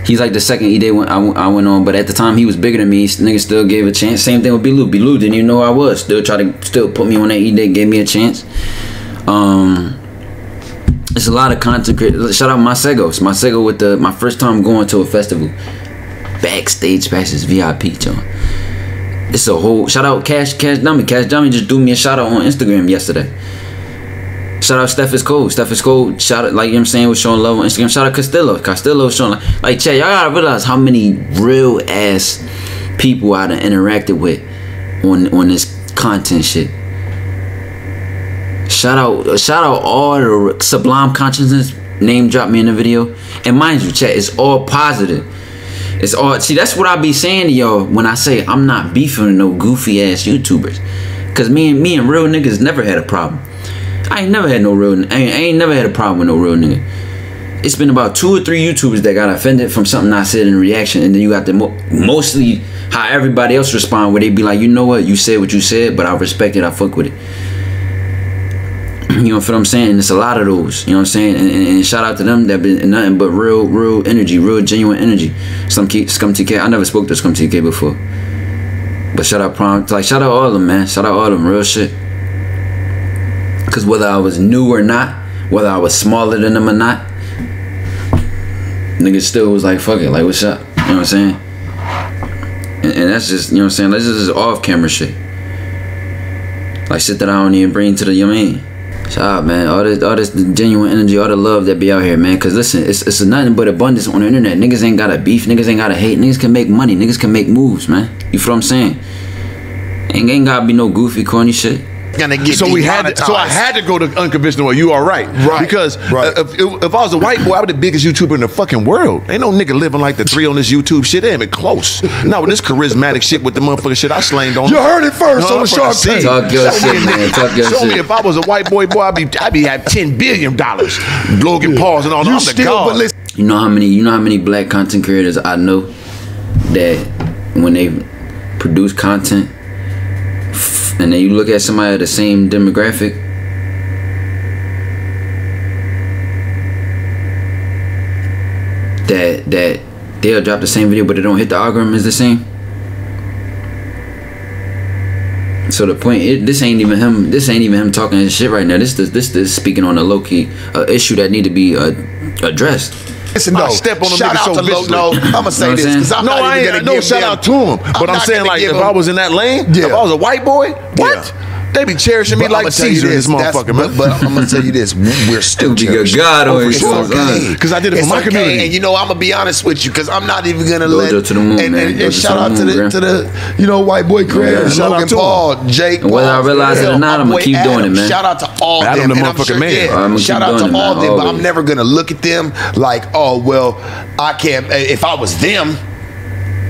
he's like the second E-Day I went on, but at the time he was bigger than me. Nigga still gave a chance. Same thing with B-Lou. B-Lou didn't even know who I was. Still put me on that E-Day, gave me a chance. It's a lot of content creators. Shout out Masego with my first time going to a festival. Backstage passes, VIP, John. It's a whole shout out Cash Dummy. Cash Dummy just do me a shout out on Instagram yesterday. Shout out Steph is Cold. Shout out, like, you know what I'm saying, was showing love on Instagram. Shout out Castillo showing like chat, y'all gotta realize how many real ass people I done interacted with on this content shit. Shout out all the Sublime Consciousness name dropped me in the video. And mind you, chat, it's all positive. It's all, see, that's what I be saying to y'all when I say I'm not beefing with no goofy ass YouTubers. Cause me and real niggas never had a problem. I ain't never had no real, I ain't never had a problem with no real nigga. It's been about 2 or 3 YouTubers that got offended from something I said in reaction, and then you got the mostly how everybody else respond, where they be like, you know what, you said what you said, but I respect it, I fuck with it. You know what I'm saying? And it's a lot of those, you know what I'm saying? And shout out to them that been nothing but real energy, real genuine energy. Scum TK, I never spoke to Scum TK before, but shout out Prom, like shout out all of them, man. Shout out all of them, real shit. Cause whether I was new or not, whether I was smaller than them or not, niggas still was like, fuck it, like what's up? You know what I'm saying? And that's just, you know what I'm saying? That's just off camera shit. Like shit that I don't even bring to the, you know what I mean? Shout out, man. All this genuine energy, all the love that be out here, man. Cause listen, it's nothing but abundance on the internet. Niggas ain't gotta beef, niggas ain't gotta hate, niggas can make money, niggas can make moves, man. You feel what I'm saying? Ain't gotta be no goofy, corny shit.
Gonna get
so I had to go to unconventional way. You are right. Because if I was a white boy, I was the biggest YouTuber in the fucking world. Ain't no nigga living like the 3 on this YouTube shit. They ain't even close. Not with this charismatic shit with the motherfucking shit I slayed on.
You heard it first on the Shark Tank.
Talk your shit, man. Talk your shit.
Show me if I was a white boy, I'd be at $10 billion. Logan Pauls and all that.
You know how many black content creators I know that when they produce content, and then you look at somebody of the same demographic, that they'll drop the same video but they don't hit the algorithm is the same. So the point, this ain't even him talking his shit right now. This is speaking on a low-key issue that need to be addressed.
Listen, no,
step on
shout out to Low. I'm gonna say this because I'm not even gonna give
shout out to him. But I'm saying, like, if I was in that lane, if I was a white boy, what? They be cherishing me like Caesar in this motherfucker, man.
But I'm gonna tell you this: we're still cherishing.
God on
it's okay,
because I did it for my community.
And you know, I'm gonna be honest with you, because I'm not even gonna let.
To the moon, and
shout out to the you know, white boy Craig, Logan Paul, Jake.
Whether I realize it or not, I'm gonna keep doing it, man.
Shout out to all them.
The motherfucking man.
Shout out to all them. But I'm never gonna look at them like, oh well, I can't. If I was them.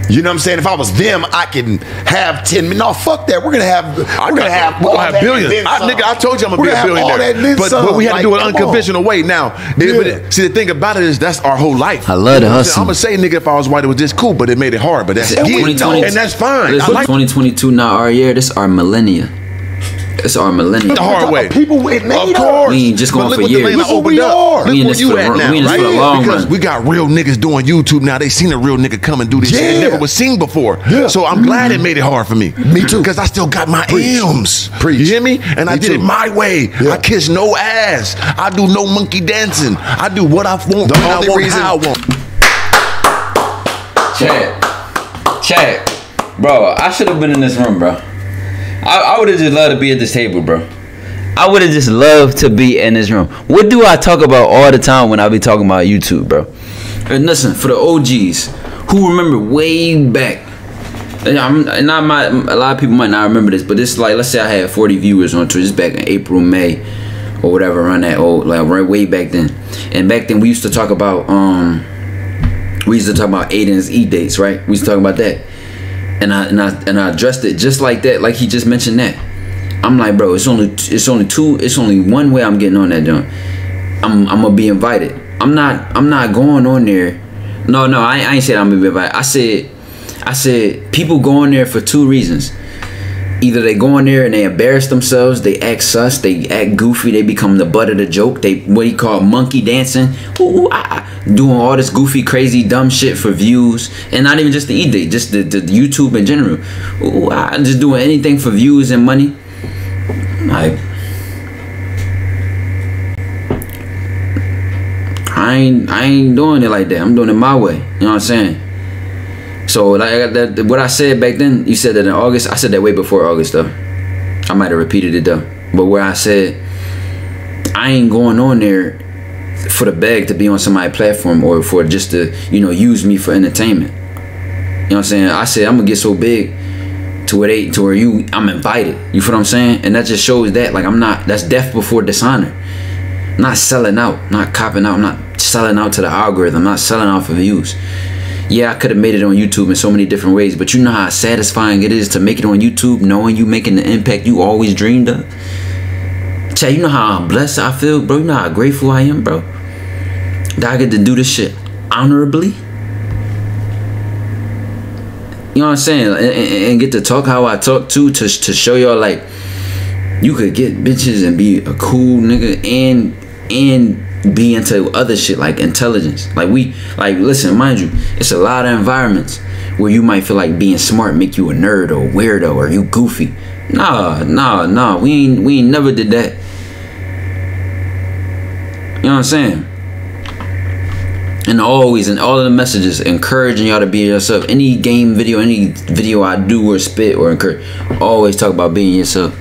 You know what I'm saying? If I was them, I can have 10 million. No, fuck that. We're gonna have
billions. Nigga, I told you I'm gonna be a billionaire. But we had to do it an unconventional way. Now, see, the thing about it is that's our whole life.
I love the hustle.
I'm gonna say, nigga, if I was white, it was this cool, but it made it hard. But that's it. And that's fine.
2022, not our year. This our millennia. It's our millennium.
The hard way.
People, it made
of course.
We ain't just going for years.
Look where we are.
Look where you at now, right? Because
run.
we got real niggas doing YouTube now. They seen a real nigga come and do this shit. It never was seen before. Yeah. So I'm glad it made it hard for me.
Me too.
Because I still got my M's.
Preach.
You hear me? And I did it my way. Yeah. I kiss no ass. I do no monkey dancing. I do what I want. The only reason I want.
Chad, bro, I should have been in this room, bro. I would have just loved to be at this table, bro. I would have just loved to be in this room. What do I talk about all the time when I be talking about YouTube, bro? And listen, for the OGs who remember way back, a lot of people might not remember this, but this, like, let's say I had 40 viewers on Twitch. This back in April, May, or whatever, around that old, like right way back then. And back then we used to talk about Aiden's E-dates, right? We used to talk about that. And I addressed it just like that, like he just mentioned that. I'm like, bro, it's only one way I'm getting on that joint. I'm gonna be invited. I'm not going on there. No, I ain't said I'm gonna be invited. I said people go on there for two reasons. Either they go in there and they embarrass themselves, they act sus, they act goofy, they become the butt of the joke, they what he call monkey dancing, doing all this goofy, crazy, dumb shit for views, and not even just the E-Day, just the YouTube in general. Just doing anything for views and money. Like, I ain't doing it like that. I'm doing it my way. You know what I'm saying? So like what I said back then, you said that in August. I said that way before August though. I might have repeated it though. But where I said I ain't going on there for the bag to be on somebody's platform or for just to, you know, use me for entertainment. You know what I'm saying? I said I'm gonna get so big to where I'm invited. You feel what I'm saying? And that just shows that like that's death before dishonor. I'm not selling out, not copping out, I'm not selling out to the algorithm, I'm not selling out for views. Yeah, I could have made it on YouTube in so many different ways, but you know how satisfying it is to make it on YouTube knowing you making the impact you always dreamed of? Chad, you know how blessed I feel, bro? You know how grateful I am, bro? That I get to do this shit honorably? You know what I'm saying? And get to talk how I talk to show y'all like you could get bitches and be a cool nigga and be into other shit like intelligence. Like listen, mind you, it's a lot of environments where you might feel like being smart make you a nerd or a weirdo or you goofy. Nah, we ain't never did that. You know what I'm saying? And always in all of the messages encouraging y'all to be yourself. Any game video, any video I do or spit or encourage, always talk about being yourself.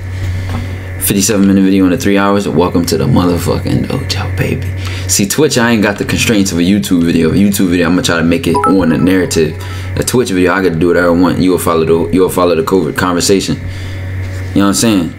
57-minute video in 3 hours. Welcome to the motherfucking dojo, baby. See, Twitch, I ain't got the constraints of a YouTube video. A YouTube video, I'm gonna try to make it on a narrative. A Twitch video, I gotta do whatever I want. You'll follow the COVID conversation. You know what I'm saying?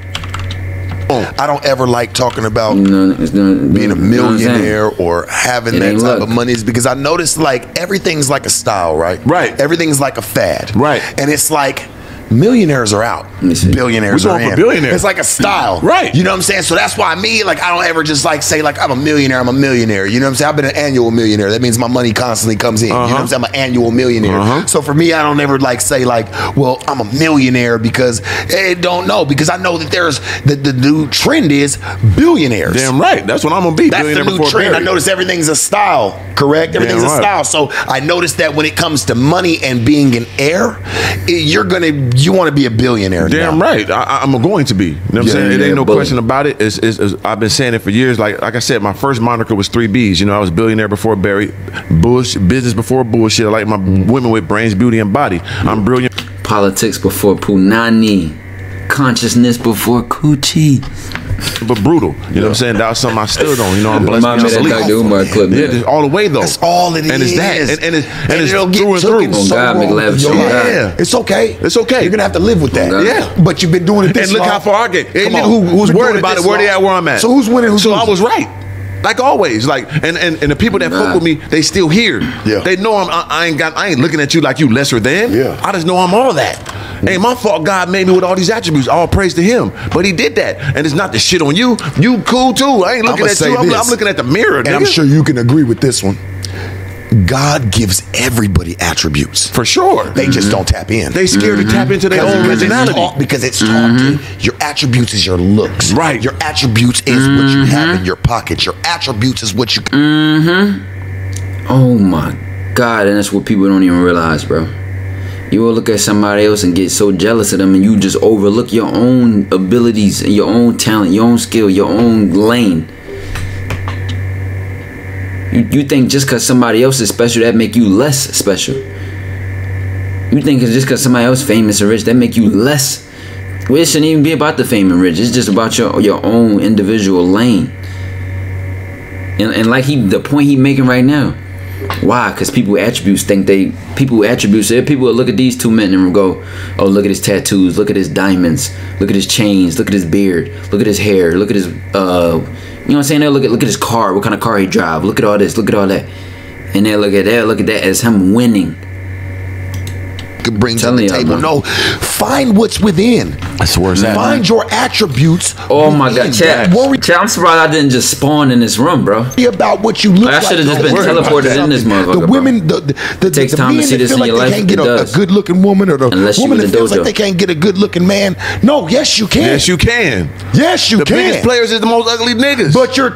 I don't ever like talking about being a millionaire or having that type of money, is because I notice like everything's like a style, right?
Right.
Everything's like a fad.
Right.
And it's like millionaires are out, billionaires are in.
Billionaires.
It's like a style,
right?
You know what I'm saying? So that's why like I don't ever just like say like I'm a millionaire. You know what I'm saying? I've been an annual millionaire. That means my money constantly comes in. You know what I'm saying? I'm an annual millionaire. So for me, I don't ever like say like, well, I'm a millionaire, because don't know, because I know that there's the new trend is billionaires.
Damn right. That's what I'm gonna be.
That's the new trend. I notice everything's a style, correct? Everything's a style. So I noticed that when it comes to money and being an heir, you want to be a billionaire.
Damn right. I'm going to be. You know what I'm saying? It ain't no question about it. I've been saying it for years. Like I said, my first moniker was 3 B's. You know, I was billionaire before Barry, business before bullshit. I like my women with brains, beauty, and body. I'm brilliant.
Politics before Punani. consciousness before coochie.
But brutal, you know what I'm saying? That was something I stood on. You know, I'm blessed. Yeah, all the way though.
That's all it is.
And it's that, and it's
it'll get
through and through.
So
God,
yeah, it's okay.
It's okay.
You're gonna have to live with that.
Yeah,
but you've been doing it this
long. And look how far I get. And who's worried about it? Where they at? Where I'm at?
So who's winning? Who's losing?
I was right. Like always, like and the people that fuck with me, they still here.
Yeah.
They know I ain't looking at you like you lesser than.
Yeah.
I just know I'm all that. Ain't my fault God made me with all these attributes. All praise to him. But he did that. And it's not the shit on you. You cool too. I ain't looking at you. I'm looking at the mirror.
And I'm sure you can agree with this one. God gives everybody attributes.
For sure.
They just don't tap in.
They scared to tap into their own originality.
Because it's taught to your attributes is your looks.
Right.
Your attributes is what you have in your pocket. Your attributes is what you
Oh my God, and that's what people don't even realize, bro. You will look at somebody else and get so jealous of them, and you just overlook your own abilities and your own talent, your own skill, your own lane. You think just because somebody else is special, that make you less special. You think it's just because somebody else famous or rich, that make you less. Well, it shouldn't even be about the fame and rich. It's just about your own individual lane. And like the point he making right now. Why? Because people attributes people will look at these two men and go, oh, look at his tattoos, look at his diamonds, look at his chains, look at his beard, look at his hair, look at his you know what I'm saying? They'll look at his car, what kind of car he drive, look at all this, look at all that. And they'll look at that as him winning.
Could bring to the table. No, find what's within.
That's where it's at.
Find your attributes.
Oh my God, Chad, I'm surprised I didn't just spawn in this room, bro.
About what you look like.
I should have just been teleported in this motherfucker.
The women, the
takes time to see this in your life.
They can't get a good-looking woman, or the woman that feels like they can't get a good-looking man. No, yes you can.
Yes you can.
Yes you can.
The biggest players is the most ugly niggas.
But you're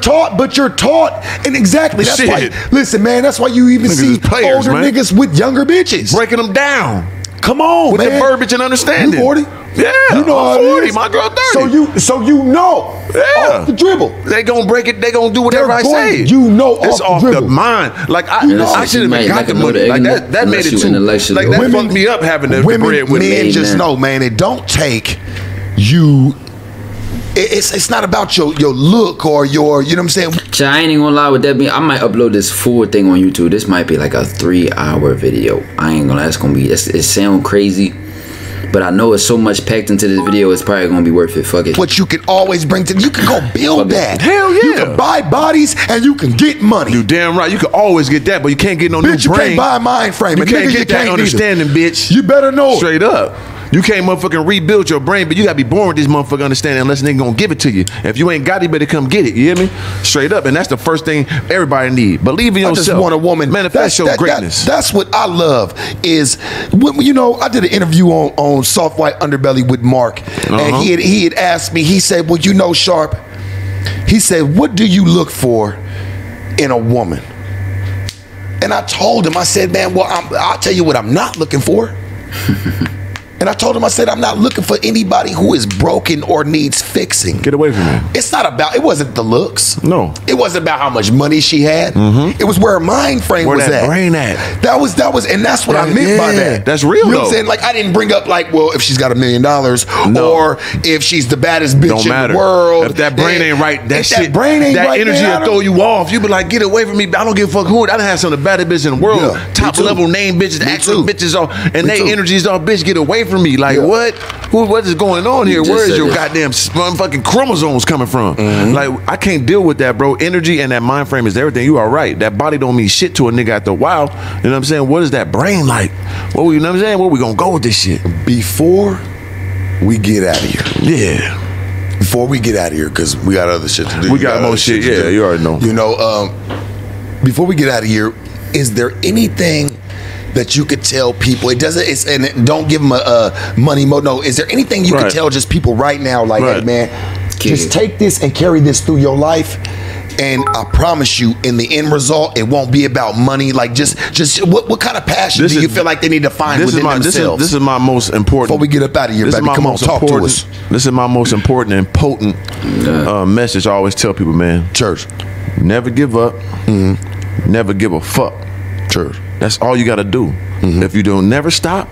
taught, and exactly that's why. Listen, man, that's why you even see older niggas with younger bitches
breaking them down.
Come on,
with
man.
the verbiage and understanding.
You 40?
Yeah,
you know
I'm 40. My girl 30.
So you know, off the dribble.
They gonna break it. They gonna do whatever I say.
You know,
it's off the mind. Like I should have got the money. Like that made it too. Like that fucked me up having the bread with me.
Men just know, man. It don't take you. It's not about your look or your, you know what I'm saying?
I ain't even gonna lie with that being, I might upload this full thing on YouTube. This might be like a 3-hour video. I ain't gonna, that's gonna be, it sound crazy, but I know it's so much packed into this video, it's probably gonna be worth it. Fuck it.
What you can always bring to, you can go build that.
Hell yeah.
You can buy bodies and you can get money.
You damn right. You can always get that, but you can't get no new brain.
You can't buy a mind frame.
You can't get that understanding, bitch.
You better know it.
Straight up. You can't motherfucking rebuild your brain, but you gotta be born with this motherfucker understanding unless nigga gonna give it to you. If you ain't got it, you better come get it. You hear me? Straight up. And that's the first thing everybody need. Believe in yourself.
I just want a woman.
Manifest your greatness.
That's what I love is, you know, I did an interview on Soft White Underbelly with Mark. And he had asked me, he said, well, you know, Sharp, he said, what do you look for in a woman? And I told him, I said, man, well, I'll tell you what I'm not looking for. And I told him, I said, I'm not looking for anybody who is broken or needs fixing.
Get away from me.
It's not about, it wasn't the looks.
No.
It wasn't about how much money she had. It was where her mind frame was at.
Where that brain at.
That was, and that's what I meant by that.
That's real,
you know what I'm saying? Like, I didn't bring up, like, well, if she's got $1 million or if she's the baddest bitch in the world.
If that brain ain't right, that shit,
that brain ain't right,
energy will throw you off. You be like, get away from me. I don't give a fuck who. I done had some of the baddest bitches in the world. Yeah, top level name bitches, actual bitches, and they energies all, bitch, get away from me. Like, what? What is going on here? Where is your goddamn fucking chromosomes coming from? Like, I can't deal with that, bro. Energy and that mind frame is everything. You are right. That body don't mean shit to a nigga after a while. You know what I'm saying? What is that brain like? You know what I'm saying? Where we gonna go with this shit?
Before we get out of here.
Yeah.
Before we get out of here, because we got other shit to do.
We got more shit. Yeah, you already know.
You know, before we get out of here, is there anything that you could tell people? It doesn't, and don't give them a money mode. No, is there anything you could tell just people right now, like, hey man, just take this and carry this through your life, and I promise you, in the end result, it won't be about money. Like, just what kind of passion do you feel like they need to find within themselves?
This is my most important.
Before we get up out of here, baby, come on, talk to us.
This is my most important and potent message. I always tell people, man.
Church,
never give up. Never give a fuck.
Church.
That's all you got to do. If you don't never stop,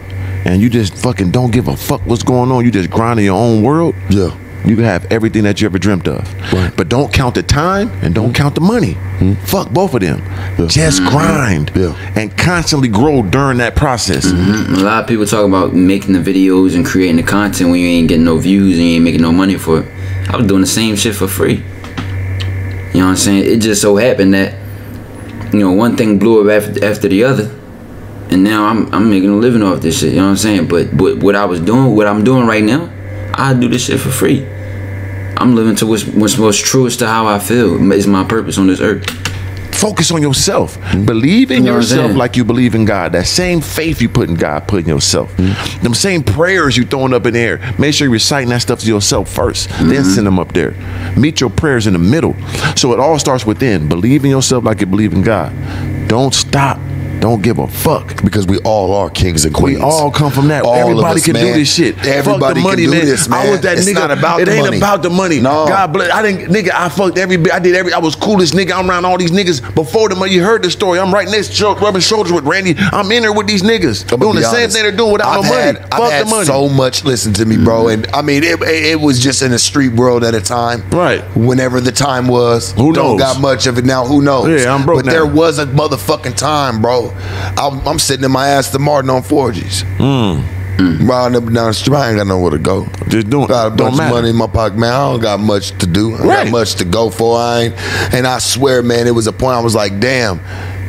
and you just fucking don't give a fuck what's going on, you just grind in your own world,
yeah,
you can have everything that you ever dreamt of. Right. But don't count the time and don't count the money. Fuck both of them. Yeah. Just grind and constantly grow during that process.
A lot of people talk about making the videos and creating the content when you ain't getting no views and you ain't making no money for it. I was doing the same shit for free. You know what I'm saying? It just so happened that, you know, one thing blew up after the other, and now I'm making a living off this shit. You know what I'm saying? But what I'm doing right now, I do this shit for free. I'm living to what's most truest to how I feel. It's my purpose on this earth.
Focus on yourself. Believe in yourself like you believe in God. That same faith you put in God, put in yourself. Them same prayers you throwing up in the air, make sure you're reciting that stuff to yourself first, then send them up there. Meet your prayers in the middle. So it all starts within. Believe in yourself like you believe in God. Don't stop. Don't give a fuck.
Because we all are kings and queens.
We all come from that. Everybody can do this shit.
Everybody
fuck the money,
can do this, man.
I was that
it's
nigga.
Not about
it ain't about the money.
No.
God bless. I fucked everybody. I was coolest nigga. I'm around all these niggas before the money. You heard the story. I'm right next to rubbing shoulders with Randy. I'm in there with these niggas. I'm doing the same thing they're doing without no money.
I've had
the money.
So much, listen to me, bro. And I mean, it was just in the street world at a time.
Right.
Whenever the time was.
Who knows?
Don't got much of it now. Who knows?
Yeah, I'm broke
but
now.
there was a motherfucking time, bro. I'm sitting in my Aston Martin on 4Gs. Riding up and down the street. I ain't got nowhere to go.
Just doing.
Got a bunch of money in my pocket, man. I don't got much to do. I got much to go for. And I swear, man, it was a point I was like, damn,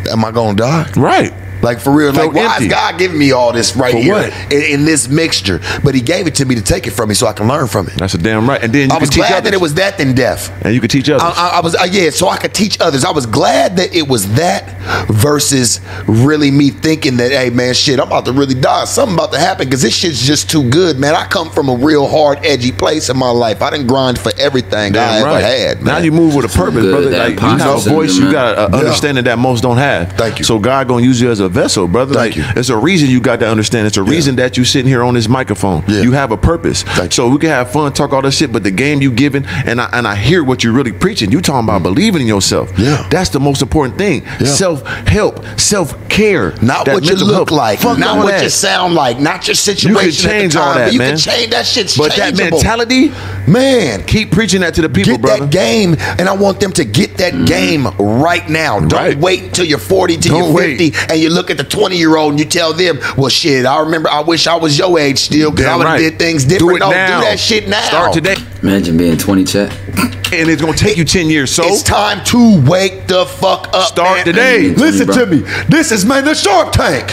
am I gonna die?
Right.
Like, for real, like, why is God giving me all this right here in this mixture? But he gave it to me to take it from me so I can learn from it.
That's a damn right. And then
I was glad that it was that than death.
And you could teach others.
I was so I could teach others. I was glad that it was that versus really me thinking that, hey, man, shit, I'm about to really die. Something about to happen because this shit's just too good, man. I come from a real hard, edgy place in my life. I didn't grind for everything I ever had, man.
Now you move with a purpose, brother. Like, you have a voice, you got an understanding that most don't have.
Thank you.
So God gonna use you as a vessel, brother.
Thank you.
It's a reason you got to understand. It's a reason that you sitting here on this microphone. You have a purpose. So we can have fun, talk all this shit, but the game you giving, and I hear what you're really preaching. You talking about believing in yourself. That's the most important thing. Self-help, self-care.
Not what you look like.
Fuck
not what you sound like. Not your situation.
You can change
at the time,
all that,
you
man.
can change that shit's
But
changeable.
that mentality,
man,
keep preaching that to the people,
get
brother.
that game, and I want them to get that game right now. Don't wait until you're 40, till you're 50, and you look at the 20-year-old and you tell them, well, shit, I wish I was your age still, because I would have did things different.
Do
that shit now.
Start today.
Imagine being 20, chat.
And it's gonna take you 10 years. So
it's time to wake the fuck up.
Start
man.
today.
Listen to me. This is the Shark Tank.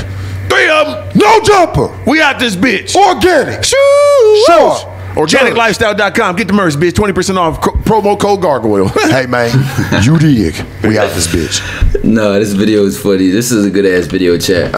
3 of them.
No jumper.
We out this bitch.
Organic.
Shark. OrganicLifestyle.com. Get the merch, bitch. 20% off. Promo code Gargoyle.
Hey, man. You dig. We out this bitch.
No, this video is funny. This is a good ass video, chat.